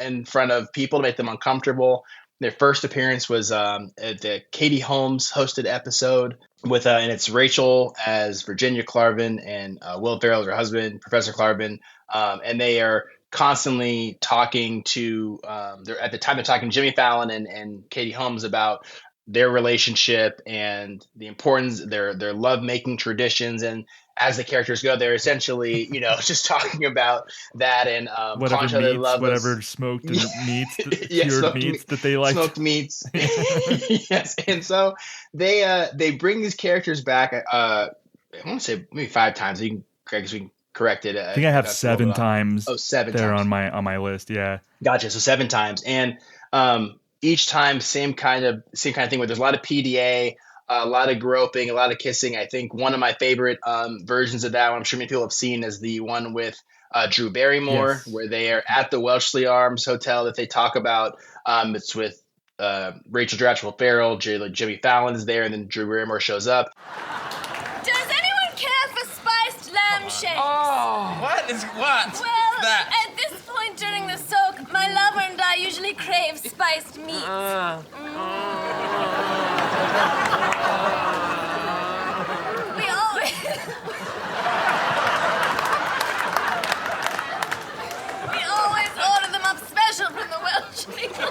in front of people to make them uncomfortable. Their first appearance was at the Katie Holmes hosted episode with, and it's Rachel as Virginia Clarvin and Will Ferrell as her husband, Professor Clarvin, and they are constantly talking to at the time they're talking to Jimmy Fallon and Katie Holmes about their relationship and the importance their love making traditions. And as the characters go, they're essentially just talking about that and whatever smoked meats, cured meats that they like, smoked meats. Yes, and so they bring these characters back. I want to say maybe 5 times. You can correct it. I think I have 7 times. Oh, 7 there times on my list. Yeah, gotcha. So 7 times, and each time same kind of thing where there's a lot of PDA, a lot of groping, a lot of kissing. I think one of my favorite versions of that one, I'm sure many people have seen, is the one with Drew Barrymore, where they are at the Wellesley Arms Hotel that they talk about. It's with Rachel Dratch, Will Ferrell, Jimmy Fallon is there, and then Drew Barrymore shows up. Does anyone care for spiced lamb shakes? Oh, what? Well, that? at this point during the soak, my lover and I usually crave spiced meats. We always order them up special from the Welsh kitchen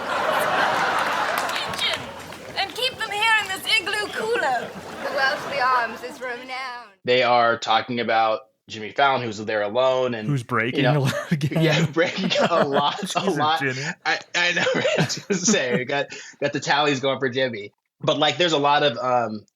and keep them here in this igloo cooler. The Wellesley Arms is renowned. They are talking about Jimmy Fallon, who's there alone and who's breaking a lot again. Yeah, breaking a lot. Jimmy. I know. Right? I was going to say, we got the tallies going for Jimmy. But like, there's a lot of,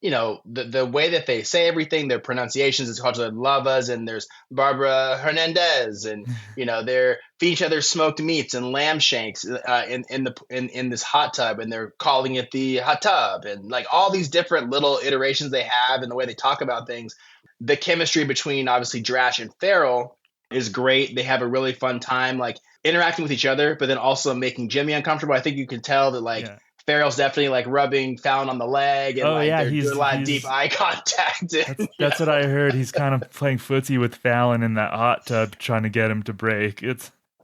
the way that they say everything, their pronunciations is called Lovas, and there's Barbara Hernandez, and they're feeding each other smoked meats and lamb shanks in this hot tub, and they're calling it the hot tub, and like all these different little iterations they have, and the way they talk about things. The chemistry between obviously Dratch and Ferrell is great. They have a really fun time, like interacting with each other, but then also making Jimmy uncomfortable. I think you can tell that Ferrell's definitely like rubbing Fallon on the leg, and they're doing a lot of deep eye contact. That's what I heard. He's kind of playing footsie with Fallon in that hot tub, trying to get him to break.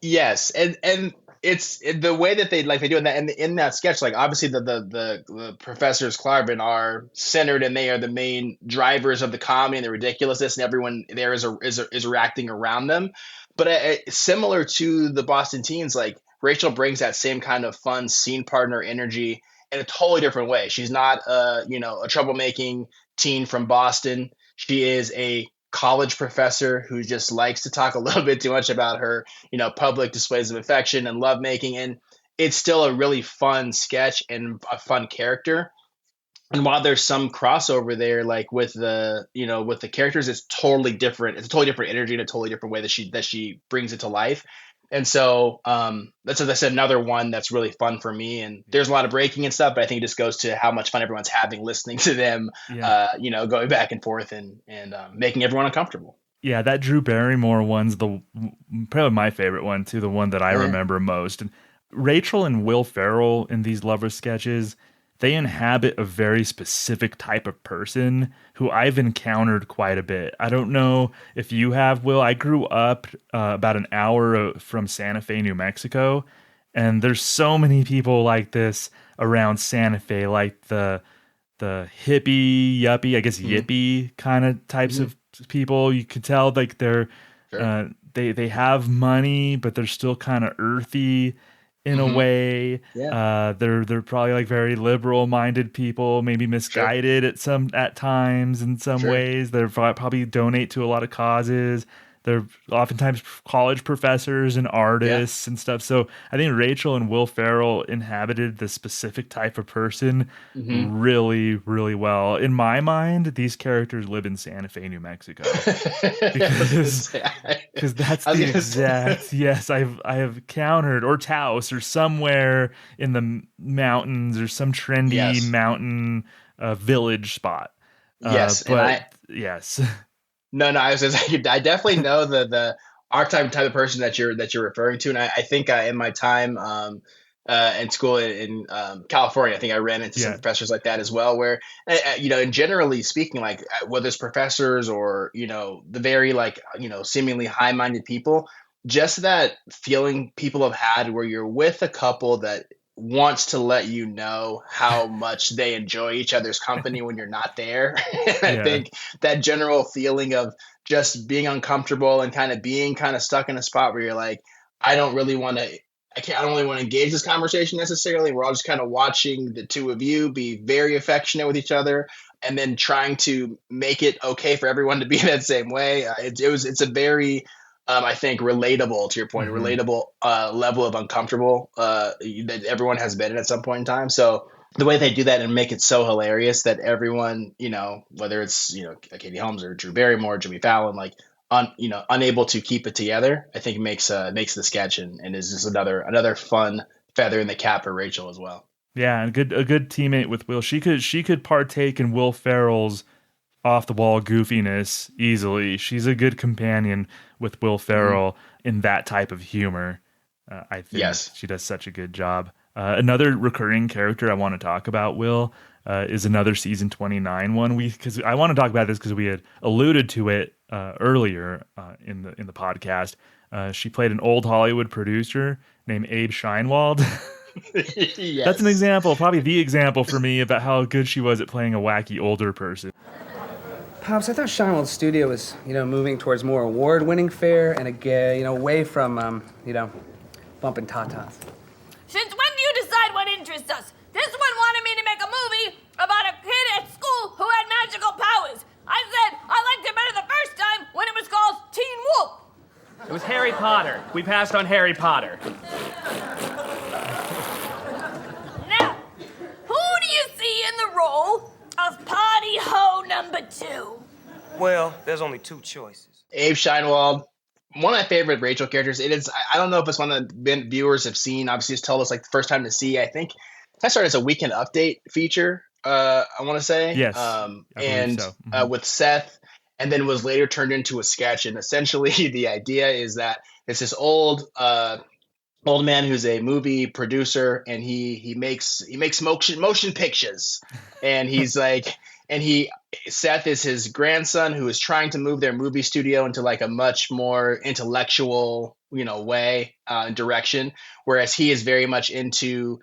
Yes, and the way that they do in that sketch. Like obviously the professors Clarvin are centered and they are the main drivers of the comedy and the ridiculousness, and everyone there is reacting around them. But similar to the Boston Teens, like Rachel brings that same kind of fun scene partner energy in a totally different way. She's not a troublemaking teen from Boston. She is a college professor who just likes to talk a little bit too much about her, public displays of affection and lovemaking. And it's still a really fun sketch and a fun character. And while there's some crossover there, like with the characters, it's totally different. It's a totally different energy and a totally different way that she brings it to life. And so that's, as I said, another one that's really fun for me. And there's a lot of breaking and stuff, but I think it just goes to how much fun everyone's having listening to them, going back and forth and making everyone uncomfortable. Yeah, that Drew Barrymore one's probably my favorite one too, the one that I remember most. And Rachel and Will Ferrell in these lover sketches, they inhabit a very specific type of person who I've encountered quite a bit. I don't know if you have, Will. I grew up about an hour from Santa Fe, New Mexico, and there's so many people like this around Santa Fe, like the hippie, yuppie, I guess yippie kind of types of people. You could tell like they're they have money, but they're still kind of earthy in a way. They're probably like very liberal minded people, maybe misguided at times in some ways. They're probably donate to a lot of causes. They're oftentimes college professors and artists and stuff. So I think Rachel and Will Ferrell inhabited the specific type of person really, really well. In my mind, these characters live in Santa Fe, New Mexico. Because that's the exact, yes, I have encountered, or Taos, or somewhere in the mountains, or some trendy mountain village spot. Yes. Yes. No, I was just, I definitely know the archetype type of person that you're referring to, and I think in my time in school in California, I think I ran into some professors like that as well. Where and generally speaking, like whether it's professors or the very seemingly high-minded people, just that feeling people have had where you're with a couple that wants to let you know how much they enjoy each other's company when you're not there. I think that general feeling of just being uncomfortable and kind of being stuck in a spot where you're like, I don't really want to engage this conversation necessarily. We're all just kind of watching the two of you be very affectionate with each other and then trying to make it okay for everyone to be that same way. It's a very I think relatable, to your point, relatable level of uncomfortable that everyone has been in at some point in time. So the way they do that and make it so hilarious that everyone, whether it's Katie Holmes or Drew Barrymore, Jimmy Fallon, unable to keep it together, I think makes the sketch and is just another fun feather in the cap for Rachel as well. Yeah, and a good teammate with Will. She could partake in Will Ferrell's off the wall goofiness easily. She's a good companion with Will Ferrell in that type of humor. I think she does such a good job. Another recurring character I want to talk about, Will, is another season 29 one. Because I want to talk about this because we had alluded to it earlier in the podcast. She played an old Hollywood producer named Abe Scheinwald. That's an example, probably the example for me about how good she was at playing a wacky older person. Pops, I thought Scheinwald's studio was, moving towards more award-winning fare and away from, bumping tatas. Since when do you decide what interests us? This one wanted me to make a movie about a kid at school who had magical powers. I said I liked it better the first time when it was called Teen Wolf. It was Harry Potter. We passed on Harry Potter. Now, who do you see in the role of Party Ho number 2? Well, there's only two choices. Abe Scheinwald, one of my favorite Rachel characters. It is. I don't know if it's one that viewers have seen. Obviously, it's told us the first time to see. I think that started as a Weekend Update feature. I want to say yes, and so. With Seth, and then was later turned into a sketch. And essentially, the idea is that it's this old man who's a movie producer, and he makes motion pictures, and he's like. and Seth is his grandson who is trying to move their movie studio into like a much more intellectual, way, direction, whereas he is very much into,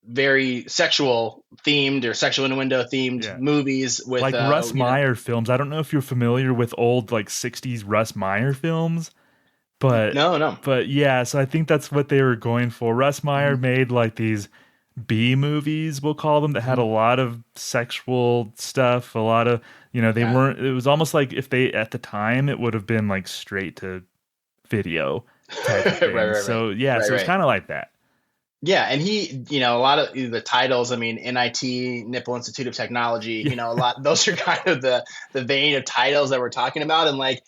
very sexual themed or sexual innuendo themed movies with like Russ Meyer films. I don't know if you're familiar with old like 60s Russ Meyer films, but no. But yeah, so I think that's what they were going for. Russ Meyer made like these B movies, we'll call them, that had a lot of sexual stuff, a lot of, they weren't, it was almost like if they, at the time, it would have been like straight to video type of thing. Right. So yeah, so it's kind of like that. Yeah, and he, a lot of the titles, I mean, NIT, Nipple Institute of Technology, a lot, those are kind of the vein of titles that we're talking about. And like,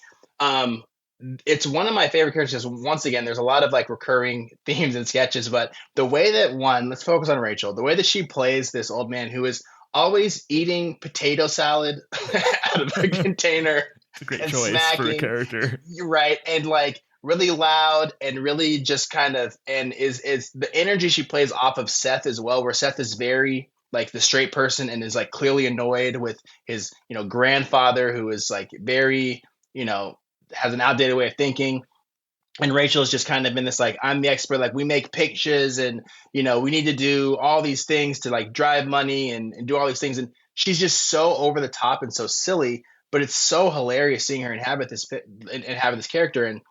it's one of my favorite characters. Once again, there's a lot of like recurring themes and sketches, but the way that let's focus on Rachel, the way that she plays this old man who is always eating potato salad out of a container. It's a great choice smacking, for a character. Right. And like, really loud and really just kind of, and is the energy she plays off of Seth as well, where Seth is very like the straight person and is like clearly annoyed with his, grandfather who is like very, has an outdated way of thinking. And Rachel is just kind of in this, like, I'm the expert, like we make pictures and, we need to do all these things to like drive money and do all these things. And she's just so over the top and so silly, but it's so hilarious seeing her inhabit this character. And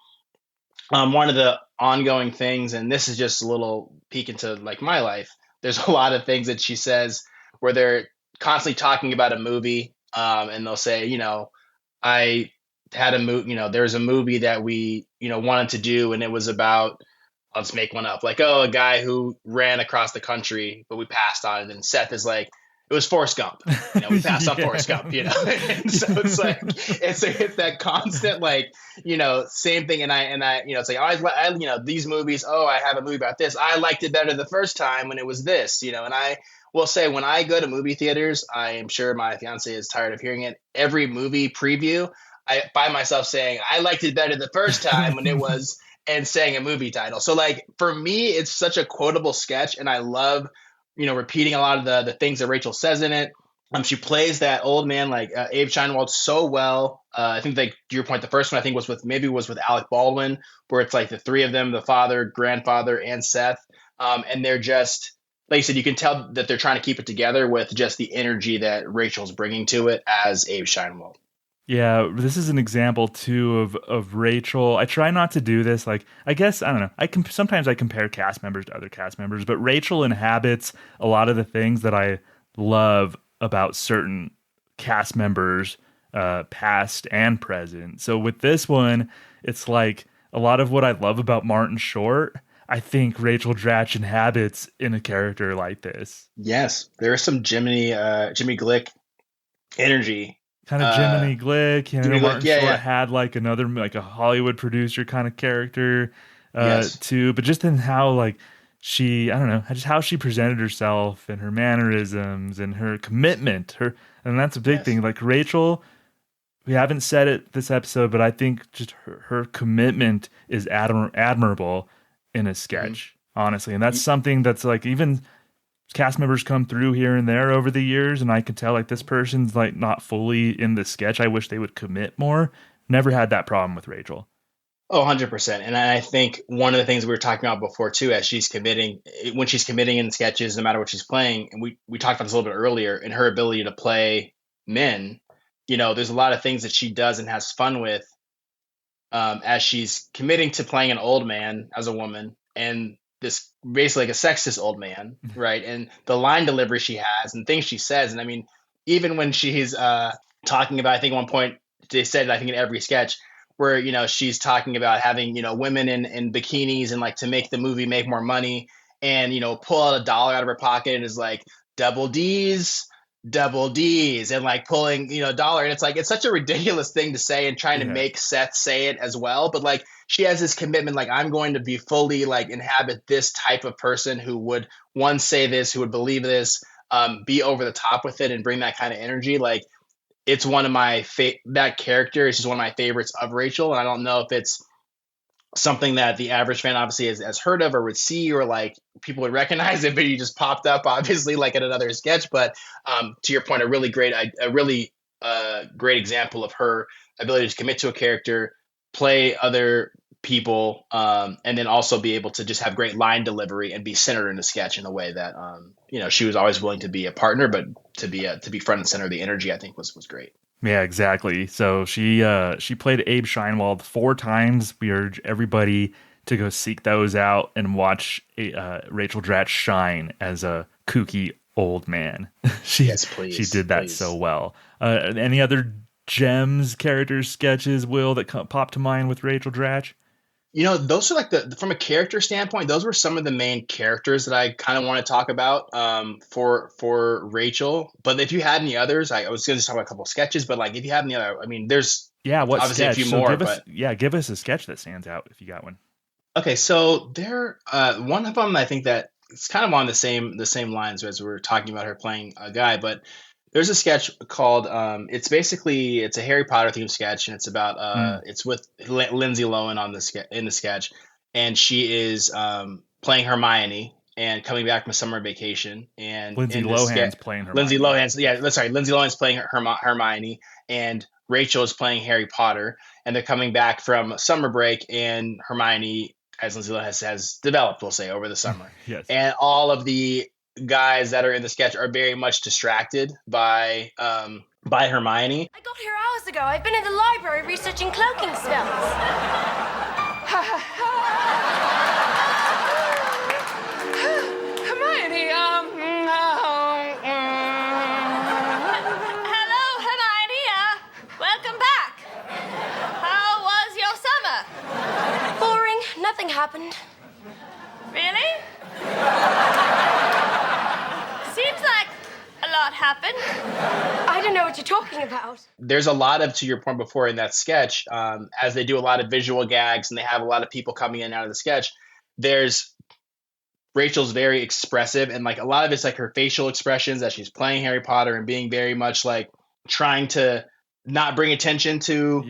one of the ongoing things, and this is just a little peek into like my life, there's a lot of things that she says where they're constantly talking about a movie, and they'll say, I had a movie, there's a movie that we, wanted to do, and it was about, let's make one up, like, a guy who ran across the country, but we passed on it. And Seth is like, it was Forrest Gump. We passed on Forrest Gump, And so it's like, it's that constant, like, same thing. And I, it's like, I these movies, I have a movie about this. I liked it better the first time when it was this, and I will say when I go to movie theaters, I am sure my fiance is tired of hearing it. Every movie preview, I find myself saying, I liked it better the first time when it was, and saying a movie title. So like, for me, it's such a quotable sketch, and I love, repeating a lot of the things that Rachel says in it. She plays that old man, like Abe Scheinwald, so well. I think, like, to your point, the first one I think was with Alec Baldwin, where it's like the three of them, the father, grandfather, and Seth. And they're just, like you said, you can tell that they're trying to keep it together with just the energy that Rachel's bringing to it as Abe Scheinwald. Yeah, this is an example too of Rachel. I try not to do this. Like, I guess, I don't know. Sometimes I compare cast members to other cast members, but Rachel inhabits a lot of the things that I love about certain cast members, past and present. So with this one, it's like a lot of what I love about Martin Short, I think Rachel Dratch inhabits in a character like this. Yes, there is some Jimmy Glick energy. Kind of Jiminy Glick, Martin Short had like another, like a Hollywood producer kind of character, too. But just in how, like, she, I don't know, just how she presented herself and her mannerisms and her commitment, and that's a big thing. Like Rachel, we haven't said it this episode, but I think just her commitment is admirable in a sketch, honestly. And that's something that's like, even cast members come through here and there over the years, and I can tell like this person's like not fully in the sketch. I wish they would commit more. Never had that problem with Rachel. Oh, 100%. And I think one of the things we were talking about before too, as when she's committing in sketches, no matter what she's playing, and we talked about this a little bit earlier, in her ability to play men, there's a lot of things that she does and has fun with, as she's committing to playing an old man as a woman, and this basically like a sexist old man, right? And the line delivery she has and things she says. And I mean, even when she's talking about, I think at one point they said, I think in every sketch, where, she's talking about having, women in bikinis and like to make the movie make more money, and, pull out $1 out of her pocket and is like, double D's, and like pulling, $1. And it's like, it's such a ridiculous thing to say, and trying to make Seth say it as well. But like, she has this commitment, like, I'm going to be fully like inhabit this type of person who would say this, who would believe this, be over the top with it and bring that kind of energy. Like, it's one of my that character is just one of my favorites of Rachel. And I don't know if it's something that the average fan obviously has heard of or would see, or like people would recognize it, but you just popped up obviously like in another sketch. But to your point, a really great example of her ability to commit to a character, play other people, and then also be able to just have great line delivery and be centered in a sketch in a way that she was always willing to be a partner, but to be front and center of the energy, I think was great. Yeah, exactly. So she played Abe Scheinwald 4 times. We urge everybody to go seek those out and watch Rachel Dratch shine as a kooky old man. Yes, please. She did that so well. Any other gems, characters, sketches, Will, that popped to mind with Rachel Dratch? Those are like from a character standpoint, those were some of the main characters that I kind of want to talk about for Rachel. But if you had any others, I was going to talk about a couple of sketches, but like if you have any other, I mean, there's obviously sketch? a few more. Give us a sketch that stands out if you got one. Okay, so there, one of them I think that it's kind of on the same lines as we were talking about her playing a guy, but there's a sketch called it's a Harry Potter themed sketch, and it's about it's with Lindsay Lohan in the sketch, and she is playing Hermione and coming back from summer vacation, and Lindsay Lohan's playing Hermione. Lindsay Lohan's playing Hermione, and Rachel is playing Harry Potter, and they're coming back from summer break, and Hermione, as Lindsay Lohan has developed, we'll say, over the summer. Yes. And all of the guys that are in the sketch are very much distracted by Hermione. I got here hours ago. I've been in the library researching cloaking spells. Hermione, Hello, Hermione. Welcome back. How was your summer? Boring. Nothing happened. Really? Seems like a lot happened. I don't know what you're talking about. There's a lot of, to your point before in that sketch, as they do a lot of visual gags and they have a lot of people coming in and out of the sketch, Rachel's very expressive, and like a lot of it's like her facial expressions as she's playing Harry Potter and being very much like trying to not bring attention to,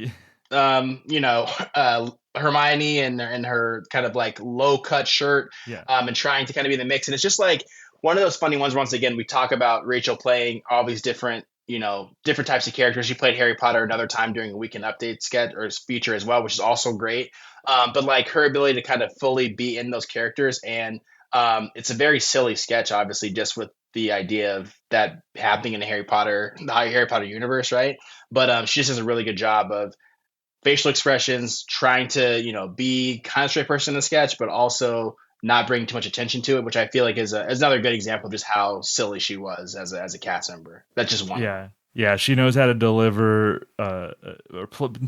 Hermione and her kind of like low cut shirt, and trying to kind of be in the mix. And it's just like one of those funny ones. Once again, we talk about Rachel playing all these different types of characters. She played Harry Potter another time during a Weekend Update sketch or feature as well, which is also great. But like her ability to kind of fully be in those characters, and it's a very silly sketch, obviously, just with the idea of that happening in the Harry Potter universe, right? But she just does a really good job of facial expressions, trying to be kind of straight person in the sketch, but also not bring too much attention to it, which I feel like is another good example of just how silly she was as a cast member. That's just one. Yeah, she knows how to deliver.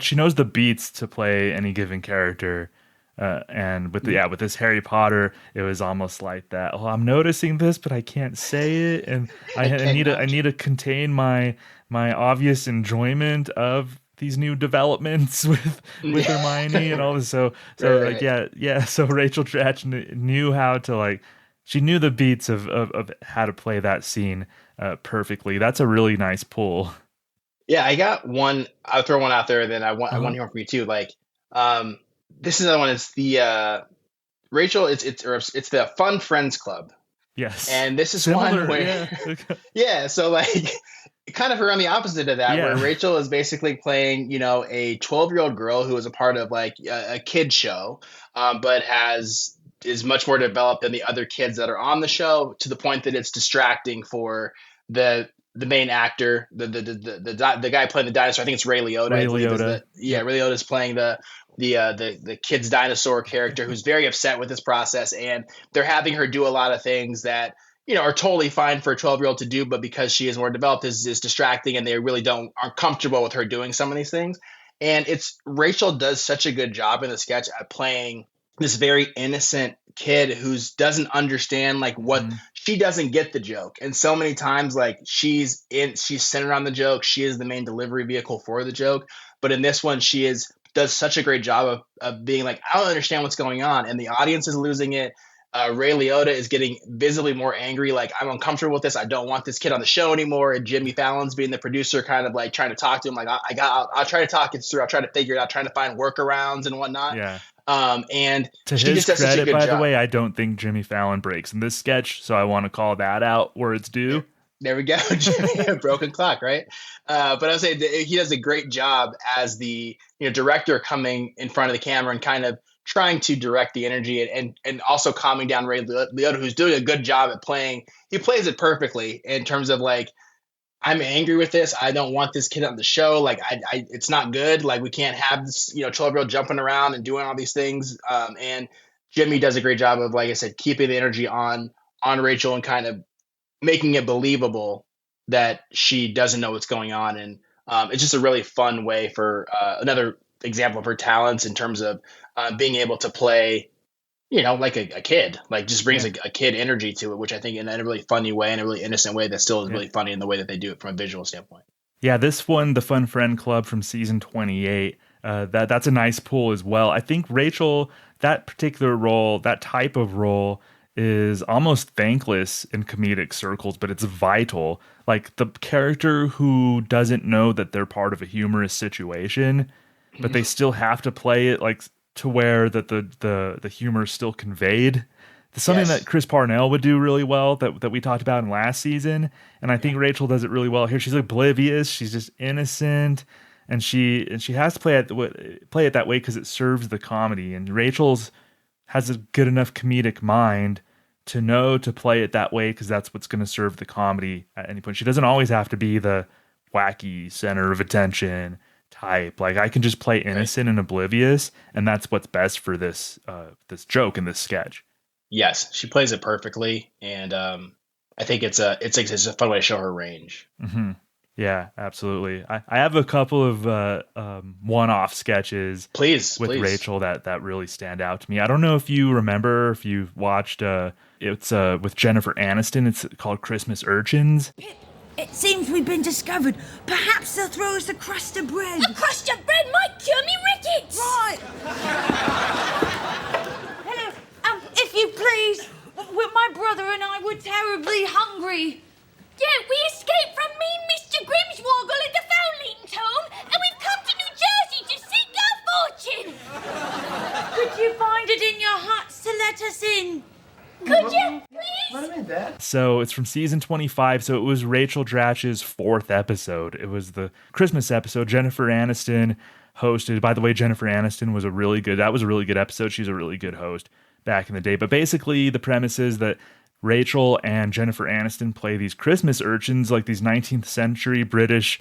She knows the beats to play any given character. And with this Harry Potter, it was almost like that. Oh, I'm noticing this, but I can't say it, and I need to contain my obvious enjoyment of these new developments with Hermione and all this. So right. So Rachel Dratch knew how to she knew the beats of how to play that scene perfectly. That's a really nice pull. Yeah, I got one. I'll throw one out there, then I want to hear from you too. This is another one. It's the Rachel. It's the Fun Friends Club. Yes, and this is one where so kind of her on the opposite of that, where Rachel is basically playing a 12-year-old girl who is a part of a kid show, but is much more developed than the other kids that are on the show, to the point that it's distracting for the main actor, the guy playing the dinosaur. I think it's Ray Liotta. Ray Liotta is playing the kid's dinosaur character, who's very upset with this process, and they're having her do a lot of things that are totally fine for a 12-year-old to do, but because she is more developed, is distracting, and they really aren't comfortable with her doing some of these things. And Rachel does such a good job in the sketch at playing this very innocent kid who doesn't understand what she doesn't get the joke. And so many times she's centered on the joke. She is the main delivery vehicle for the joke. But in this one, she does such a great job of being I don't understand what's going on. And the audience is losing it. Ray Liotta is getting visibly more angry. I'm uncomfortable with this. I don't want this kid on the show anymore. And Jimmy Fallon's being the producer, kind of trying to talk to him. I'll try to talk it through. I'll try to figure it out, trying to find workarounds and whatnot. Yeah. And to she his just does such a credit, good by job. the way, I don't think Jimmy Fallon breaks in this sketch, so I want to call that out where it's due. There we go. Jimmy, broken clock, right? But I would say that he does a great job as the director coming in front of the camera and kind of trying to direct the energy and also calming down Ray Liotta, who's doing a good job at playing. He plays it perfectly in terms of like, I'm angry with this. I don't want this kid on the show. Like, it's not good. Like, we can't have this, 12-year-old jumping around and doing all these things. And Jimmy does a great job of, like I said, keeping the energy on Rachel and kind of making it believable that she doesn't know what's going on. And it's just a really fun way for another example of her talents in terms of being able to play, like a kid, like just brings a kid energy to it, which I think in a really funny way and a really innocent way that still is really funny in the way that they do it from a visual standpoint. Yeah, this one, the Fun Friend Club from season 28, that's a nice pull as well. I think Rachel, that particular role, that type of role is almost thankless in comedic circles, but it's vital. Like the character who doesn't know that they're part of a humorous situation, but they still have to play it like to where that the humor is still conveyed. It's something that Chris Parnell would do really well that we talked about in last season. And I think Rachel does it really well here. She's oblivious. She's just innocent. And she has to play it that way because it serves the comedy. And Rachel's has a good enough comedic mind to know to play it that way because that's what's going to serve the comedy at any point. She doesn't always have to be the wacky center of attention type. Like I can just play innocent and oblivious, and that's what's best for this this joke in this sketch. Yes, she plays it perfectly, and I think it's a fun way to show her range. Mm-hmm. Yeah, absolutely. I have a couple of one-off sketches with Rachel that really stand out to me. I don't know if you remember, if you've watched, it's with Jennifer Aniston. It's called Christmas Urchins. It seems we've been discovered. Perhaps they'll throw us a crust of bread. A crust of bread might cure me rickets! Right. Hello, if you please, my brother and I were terribly hungry. Yeah, we escaped from mean Mr. Grimswoggle at the Foundling Tome, and we've come to New Jersey to seek our fortune. Could you find it in your hearts to let us in? Could you, please? Let him in, Dad. So it's from season 25. So it was Rachel Dratch's fourth episode. It was the Christmas episode. Jennifer Aniston hosted. By the way, Jennifer Aniston was a really good episode. She's a really good host back in the day. But basically the premise is that Rachel and Jennifer Aniston play these Christmas urchins, like these 19th century British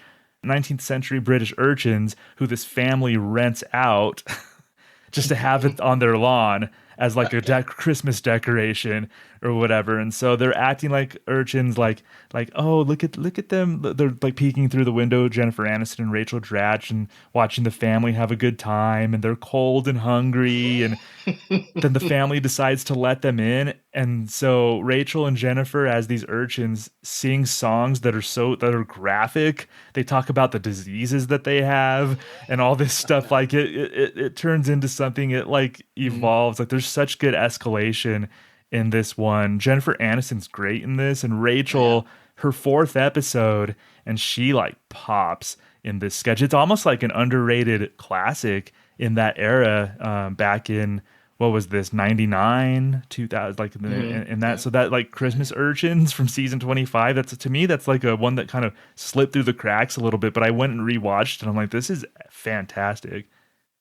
urchins who this family rents out just to have it on their lawn as like a Christmas decoration or whatever. And so they're acting like urchins, like, oh, look at them. They're like peeking through the window, Jennifer Aniston and Rachel Dratch, and watching the family have a good time. And they're cold and hungry. And then the family decides to let them in. And so Rachel and Jennifer, as these urchins, sing songs that are graphic. They talk about the diseases that they have and all this stuff. Like it turns into something. It like evolves. Like there's such good escalation in this one. Jennifer Aniston's great in this, and Rachel, her fourth episode, and she like pops in this sketch. It's almost like an underrated classic in that era, back in, what was this, 99, 2000, like in that. So that like Christmas Urchins from season 25, that's, to me, that's like a one that kind of slipped through the cracks a little bit, but I went and rewatched and I'm like, this is fantastic.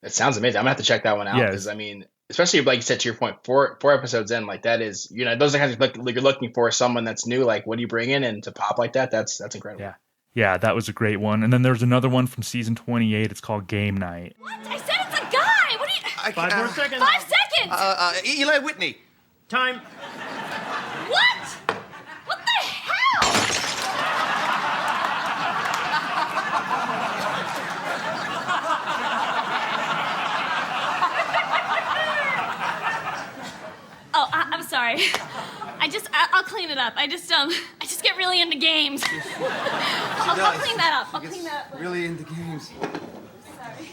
It sounds amazing. I'm gonna have to check that one out because I mean, especially like you said, to your point, four episodes in, like that is, those are kind of like you're looking for someone that's new. Like, what do you bring in and to pop like that? That's incredible. Yeah, that was a great one. And then there's another one from season 28. It's called Game Night. What? I said it's a guy. What do you? 5 more seconds. 5 seconds. Eli Whitney. Time. What? What the hell? Oh, I'm sorry. I'll clean it up. I just get really into games. I'll clean that up. I'll clean that up. Really into games. Sorry.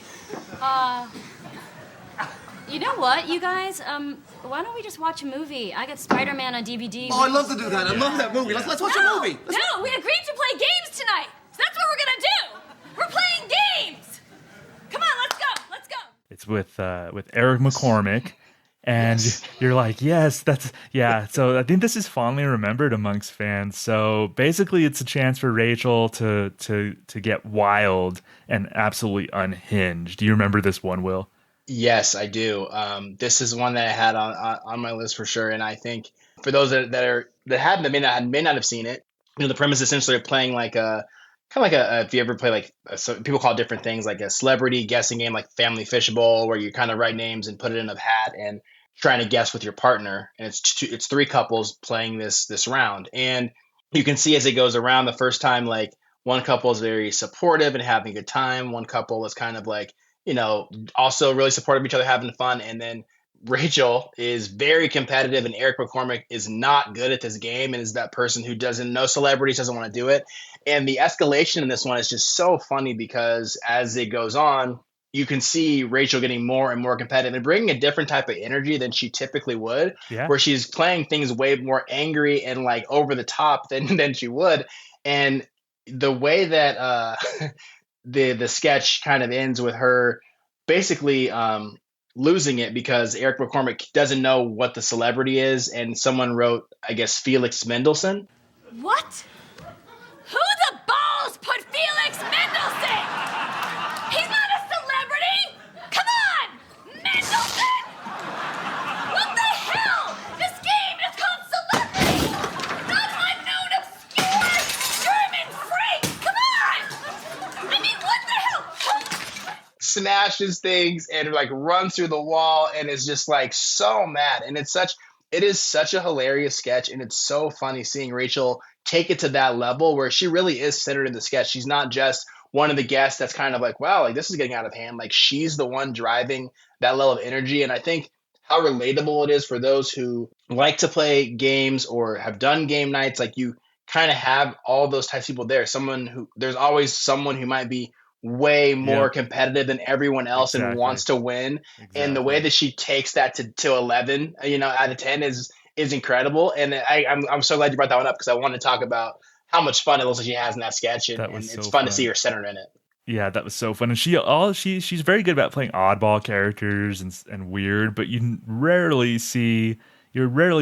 You know what, you guys? Why don't we just watch a movie? I got Spider-Man on DVD. Oh, I'd love to do that. I love that movie. Let's watch a movie. No, we agreed to play games tonight. So that's what we're gonna do. We're playing games. Come on, let's go. Let's go. It's with Eric McCormick. And you're like, yes, that's, yeah. So I think this is fondly remembered amongst fans. So basically it's a chance for Rachel to get wild and absolutely unhinged. Do you remember this one, Will? Yes, I do. This is one that I had on my list for sure. And I think for those that may not have seen it, the premise essentially of playing like a kind of like if you ever play like so people call it different things, like a celebrity guessing game, like Family Fishbowl, where you kind of write names and put it in a hat and trying to guess with your partner. And it's three couples playing this round, and you can see as it goes around, the first time, like one couple is very supportive and having a good time. One couple is kind of like, also really supportive of each other, having fun. And then Rachel is very competitive, and Eric McCormick is not good at this game and is that person who doesn't know celebrities, doesn't want to do it. And the escalation in this one is just so funny because as it goes on, you can see Rachel getting more and more competitive and bringing a different type of energy than she typically would, where she's playing things way more angry and like over the top than she would. And the way that the sketch kind of ends with her basically losing it because Eric McCormick doesn't know what the celebrity is, and someone wrote, I guess, Felix Mendelssohn. What? Who the balls put Felix Mendelssohn? He's not a celebrity! Come on! Mendelssohn! What the hell? This game is called Celebrity! Not unknown, obscure German phrase! Come on! I mean, what the hell? Smashes things and like runs through the wall and is just like so mad. And it is such a hilarious sketch, and it's so funny seeing Rachel take it to that level where she really is centered in the sketch. She's not just one of the guests that's kind of like, wow, like this is getting out of hand. Like she's the one driving that level of energy. And I think how relatable it is for those who like to play games or have done game nights. Like you kind of have all those types of people there. There's always someone who might be way more competitive than everyone else and wants to win. And the way that she takes that to 11, out of 10 is incredible. And I'm so glad you brought that one up because I want to talk about how much fun it looks like she has in that sketch. And it's fun to see her centered in it. Yeah, that was so fun. And she's very good about playing oddball characters and weird, but you rarely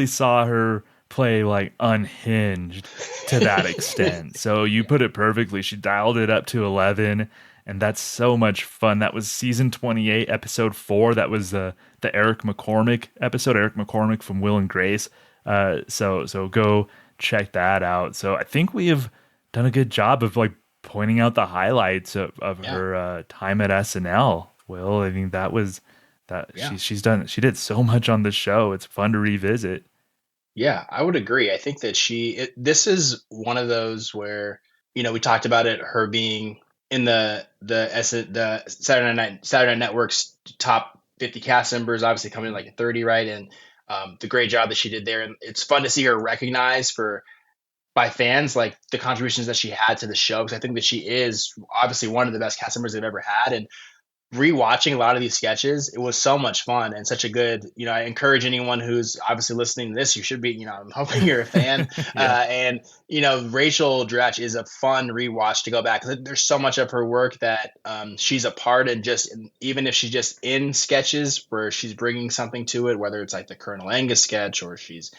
saw her play like unhinged to that extent. So you put it perfectly. She dialed it up to 11, and that's so much fun. That was season 28, episode 4. That was the Eric McCormick episode. Eric McCormick from Will and Grace. So go check that out. So I think we have done a good job of like pointing out the highlights of her time at SNL. Will, I think that was that she did so much on the show. It's fun to revisit. Yeah, I would agree. I think that this is one of those where, we talked about it, her being in the Saturday Night Network's top 50 cast members, obviously coming in like at 30, right? And the great job that she did there. And it's fun to see her recognized by fans, like the contributions that she had to the show. Because I think that she is obviously one of the best cast members they've ever had. And rewatching a lot of these sketches, it was so much fun and such a good, I encourage anyone who's obviously listening to this, you should be, I'm hoping you're a fan. And Rachel Dratch is a fun rewatch to go back. There's so much of her work that she's a part, and even if she's just in sketches where she's bringing something to it, whether it's like the Colonel Angus sketch or she's,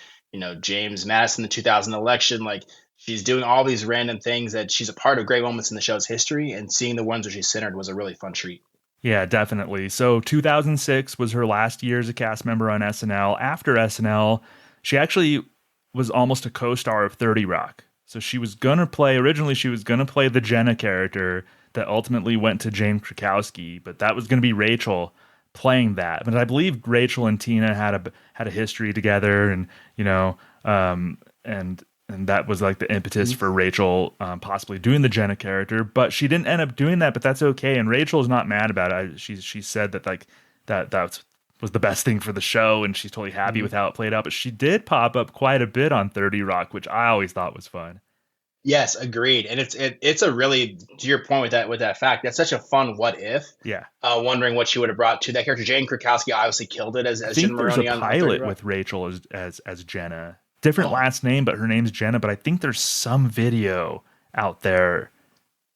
James Madison, the 2000 election, like she's doing all these random things that she's a part of great moments in the show's history, and seeing the ones where she's centered was a really fun treat. Yeah, definitely. So 2006 was her last year as a cast member on SNL. After SNL, she actually was almost a co-star of 30 Rock. So she was going to play the Jenna character that ultimately went to James Krakowski, but that was going to be Rachel playing that. But I believe Rachel and Tina had a history together, and and that was like the impetus for Rachel possibly doing the Jenna character, but she didn't end up doing that. But that's okay, and Rachel's not mad about it. She said that like that was the best thing for the show, and she's totally happy with how it played out. But she did pop up quite a bit on 30 Rock, which I always thought was fun. Yes, agreed. And it's a really, to your point with that fact, that's such a fun what if. Yeah. Wondering what she would have brought to that character. Jane Krakowski obviously killed it as Jenna Maroney on 30 Rock. I think there's a pilot with Rachel as Jenna. Different last name, but her name's Jenna. But I think there's some video out there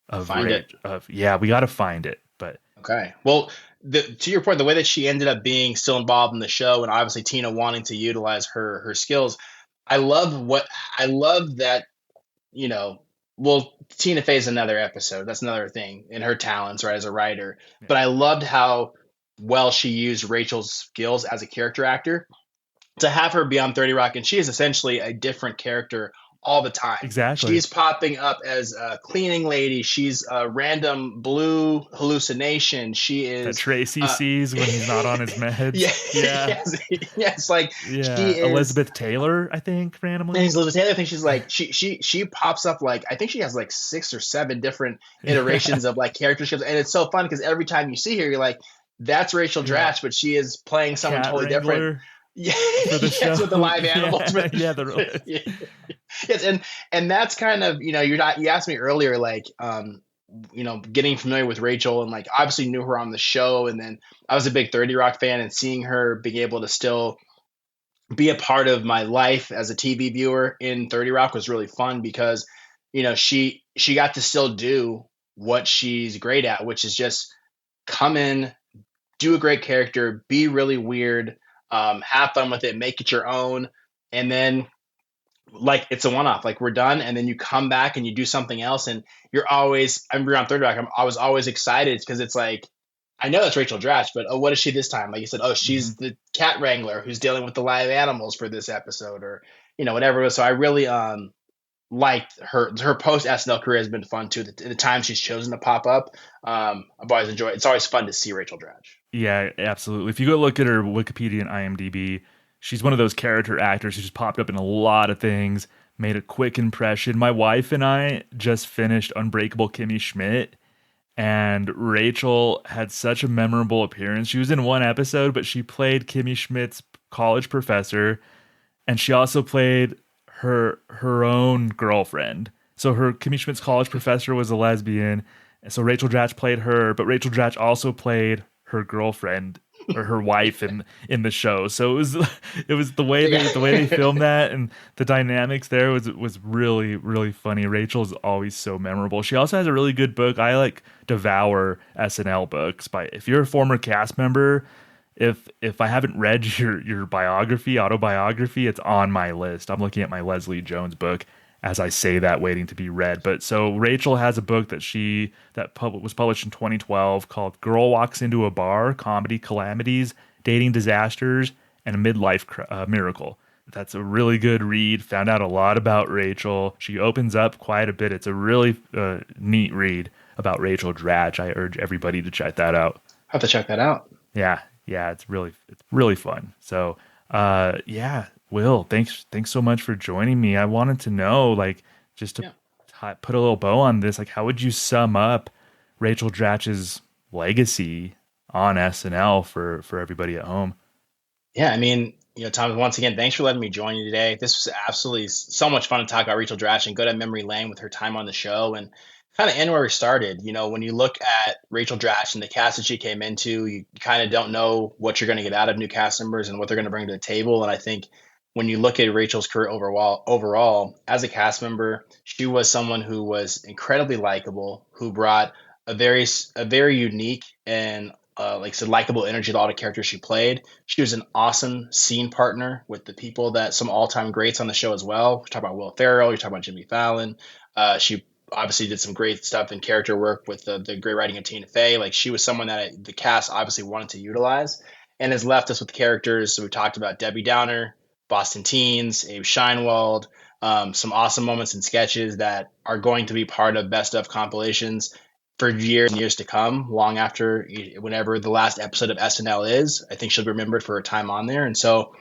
of we got to yeah, we got to find it. But okay, well, to your point, the way that she ended up being still involved in the show, and obviously Tina wanting to utilize her skills, I love that, you know, well, Tina Fey's another episode. That's another thing in her talents, right, as a writer. But I loved how well she used Rachel's skills as a character actor to have her be on 30 Rock, and she is essentially a different character all the time. Exactly. She's popping up as a cleaning lady. She's a random blue hallucination. She is that Tracy sees when he's not on his meds. Yes, like she is Elizabeth Taylor, I think, randomly. And Elizabeth Taylor, I think she's like she pops up like I think she has like 6 or 7 different iterations of like character shifts, and it's so fun because every time you see her, you're like, that's Rachel Dratch, but she is playing someone Cat totally Wrangler. different. Yes, with the live animals. Yes, and that's kind of, you asked me earlier, like, getting familiar with Rachel, and like obviously knew her on the show, and then I was a big 30 Rock fan, and seeing her being able to still be a part of my life as a TV viewer in 30 Rock was really fun because, she got to still do what she's great at, which is just come in, do a great character, be really weird, have fun with it, make it your own, and then like it's a one-off, like we're done, and then you come back and you do something else, and you're always, I remember on 30 Rock, I was always excited because it's like, I know that's Rachel Dratch, but what is she this time? Like you said, she's the cat wrangler who's dealing with the live animals for this episode, or whatever it was. So I really liked her post SNL career has been fun too. The time she's chosen to pop up, I've always enjoyed. It's always fun to see Rachel Dratch. Yeah, absolutely. If you go look at her Wikipedia and IMDb, she's one of those character actors who just popped up in a lot of things, made a quick impression. My wife and I just finished Unbreakable Kimmy Schmidt, and Rachel had such a memorable appearance. She was in one episode, but she played Kimmy Schmidt's college professor, and she also played her own girlfriend. So her Kimmy Schmidt's college professor was a lesbian, and so Rachel Dratch played her, but Rachel Dratch also played her girlfriend or her wife in the show. So it was the way they filmed that, and the dynamics there was really, really funny. Rachel's always so memorable. She also has a really good book. I like devour SNL books. If you're a former cast member, if I haven't read your autobiography, it's on my list. I'm looking at my Leslie Jones book as I say that, waiting to be read. But so Rachel has a book that was published in 2012 called Girl Walks Into a Bar, Comedy Calamities, Dating Disasters, and a Midlife Miracle. That's a really good read. Found out a lot about Rachel. She opens up quite a bit. It's a really neat read about Rachel Dratch. I urge everybody to check that out. I'll have to check that out. Yeah, it's really fun. So, Will, thanks so much for joining me. I wanted to know, like, just to put a little bow on this, like, how would you sum up Rachel Dratch's legacy on SNL for everybody at home? Yeah, I mean, Tom, once again, thanks for letting me join you today. This was absolutely so much fun to talk about Rachel Dratch and go down memory lane with her time on the show, and kind of end where we started. When you look at Rachel Dratch and the cast that she came into, you kind of don't know what you're going to get out of new cast members and what they're going to bring to the table. And I think when you look at Rachel's career overall as a cast member, she was someone who was incredibly likable, who brought a very unique and like I said, likable energy to all the characters she played. She was an awesome scene partner with the people that some all-time greats on the show as well. You talk about Will Ferrell, you talk about Jimmy Fallon. She obviously did some great stuff in character work with the great writing of Tina Fey. Like, she was someone that the cast obviously wanted to utilize, and has left us with characters. So we talked about Debbie Downer, Boston Teens, Abe Scheinwald, some awesome moments and sketches that are going to be part of best of compilations for years and years to come, long after whenever the last episode of SNL is. I think she'll be remembered for her time on there. And so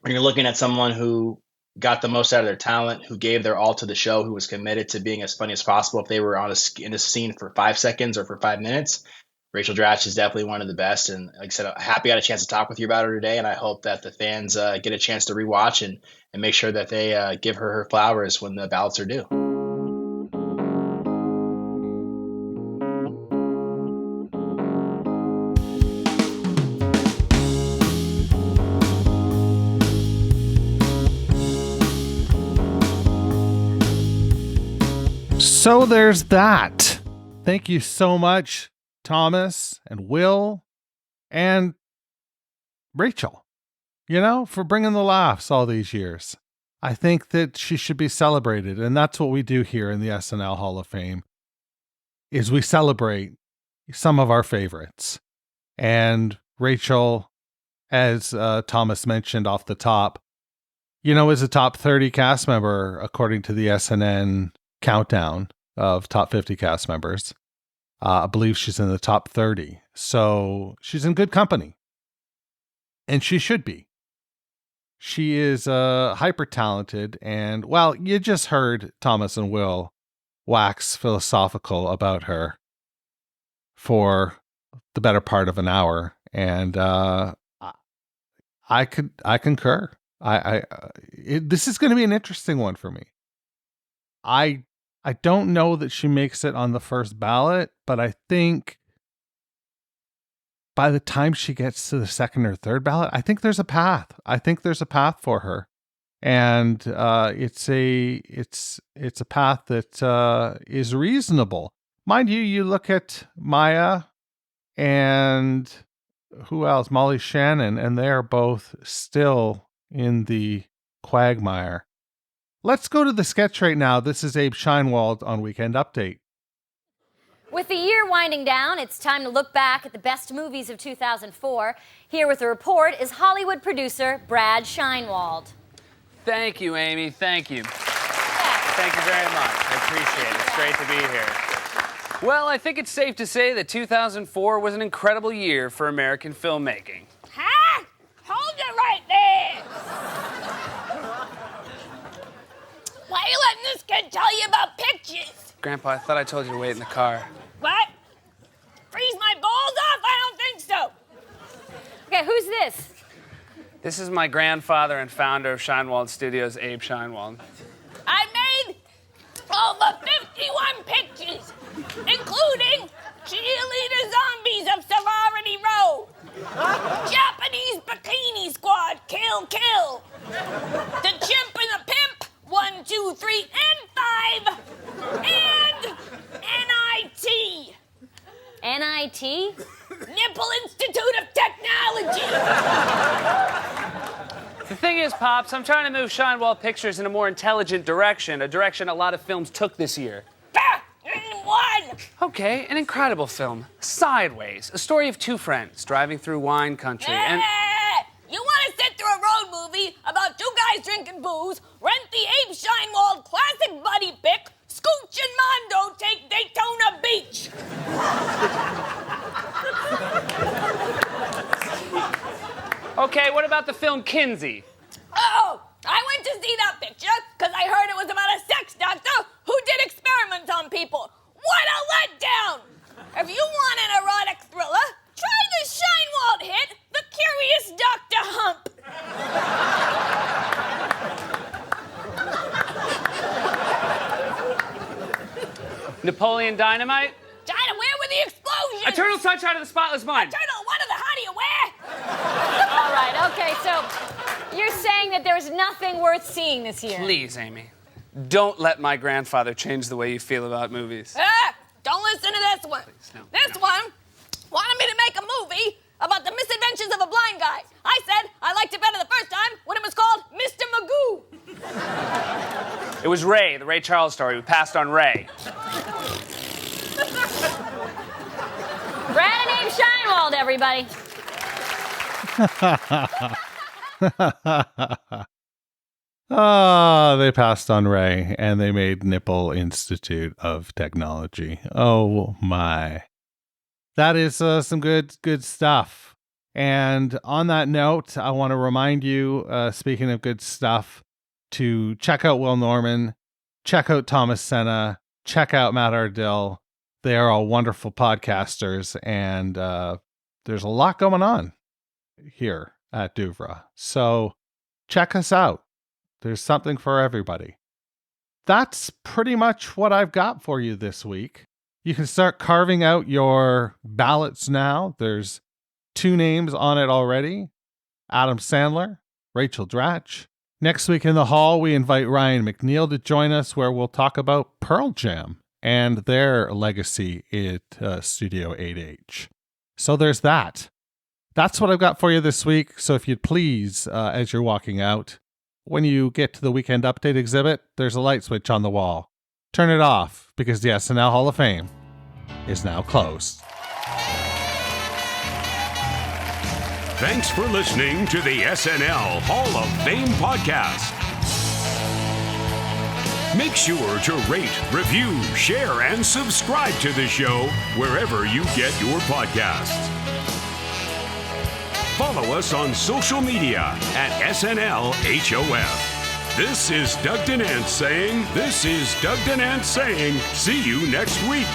when you're looking at someone who got the most out of their talent, who gave their all to the show, who was committed to being as funny as possible if they were in a scene for 5 seconds or for 5 minutes, Rachel Dratch is definitely one of the best. And like I said, I'm happy I had a chance to talk with you about her today. And I hope that the fans get a chance to rewatch and make sure that they give her flowers when the ballots are due. So there's that. Thank you so much, Thomas and Will, And Rachel, for bringing the laughs all these years. I think that she should be celebrated. And that's what we do here in the SNL Hall of Fame, is we celebrate some of our favorites. And Rachel, as Thomas mentioned off the top, is a top 30 cast member according to the SNN countdown of top 50 cast members. I believe she's in the top 30. So she's in good company. And she should be. She is hyper talented. And, well, you just heard Thomas and Will wax philosophical about her for the better part of an hour. And I concur. This is going to be an interesting one for me. I don't know that she makes it on the first ballot, but I think by the time she gets to the second or third ballot, I think there's a path. I think there's a path for her, and it's a path that is reasonable. Mind you, you look at Maya and who else? Molly Shannon, and they are both still in the quagmire. Let's go to the sketch right now. This is Abe Scheinwald on Weekend Update. With the year winding down, it's time to look back at the best movies of 2004. Here with a report is Hollywood producer Brad Scheinwald. Thank you, Amy. Thank you. Thank you very much. I appreciate it. It's great to be here. Well, I think it's safe to say that 2004 was an incredible year for American filmmaking. Huh? Hold it right there. Why are you letting this kid tell you about pictures? Grandpa, I thought I told you to wait in the car. What? Freeze my balls off? I don't think so. Okay, who's this? This is my grandfather and founder of Scheinwald Studios, Abe Scheinwald. I made over 51 pictures, including Cheerleader Zombies of Sorority Row, Japanese Bikini Squad, Kill Kill, The Chimp and the Pimp, 1, 2, 3, and 5, and NIT. NIT? Nipple Institute of Technology. The thing is, Pops, I'm trying to move Scheinwald Pictures in a more intelligent direction, a direction a lot of films took this year. One. Okay, an incredible film, Sideways, a story of two friends driving through wine country and... You want to sit through a road movie about two guys drinking booze, rent the Abe Scheinwald classic buddy pick, Scooch and Mondo take Daytona Beach. Okay, what about the film Kinsey? Oh, I went to see that picture because I heard it was about a sex doctor who did experiments on people. What a letdown! If you want an erotic thriller, try the Scheinwald hit, The Curious Dr. Hump. Napoleon Dynamite? Where were the explosions? Eternal Sunshine of the Spotless Mind. Eternal, what are the, how do you wear? All right, okay, so you're saying that there's nothing worth seeing this year. Please, Amy, don't let my grandfather change the way you feel about movies. Don't listen to this one. Please, no. This one wanted me to make a movie about the misadventures of a blind guy. I said I liked it better the first time when it was called Mr. Magoo. It was Ray, the Ray Charles story. We passed on Ray. Brad and Abe Scheinwald, everybody. They passed on Ray, and they made Nipple Institute of Technology. Oh, my. That is some good stuff. And on that note, I want to remind you, speaking of good stuff, to check out Will Norman, check out Thomas Senna, check out Matt Ardill. They are all wonderful podcasters, and there's a lot going on here at Douvra. So check us out. There's something for everybody. That's pretty much what I've got for you this week. You can start carving out your ballots now. There's 2 names on it already. Adam Sandler, Rachel Dratch. Next week in the hall, we invite Ryan McNeil to join us, where we'll talk about Pearl Jam and their legacy at Studio 8H. So there's that. That's what I've got for you this week. So if you'd please, as you're walking out, when you get to the Weekend Update exhibit, there's a light switch on the wall. Turn it off because the SNL Hall of Fame is now closed. Thanks for listening to the SNL Hall of Fame podcast. Make sure to rate, review, share, and subscribe to the show wherever you get your podcasts. Follow us on social media at SNL HOF. This is Doug DeNance saying, see you next week.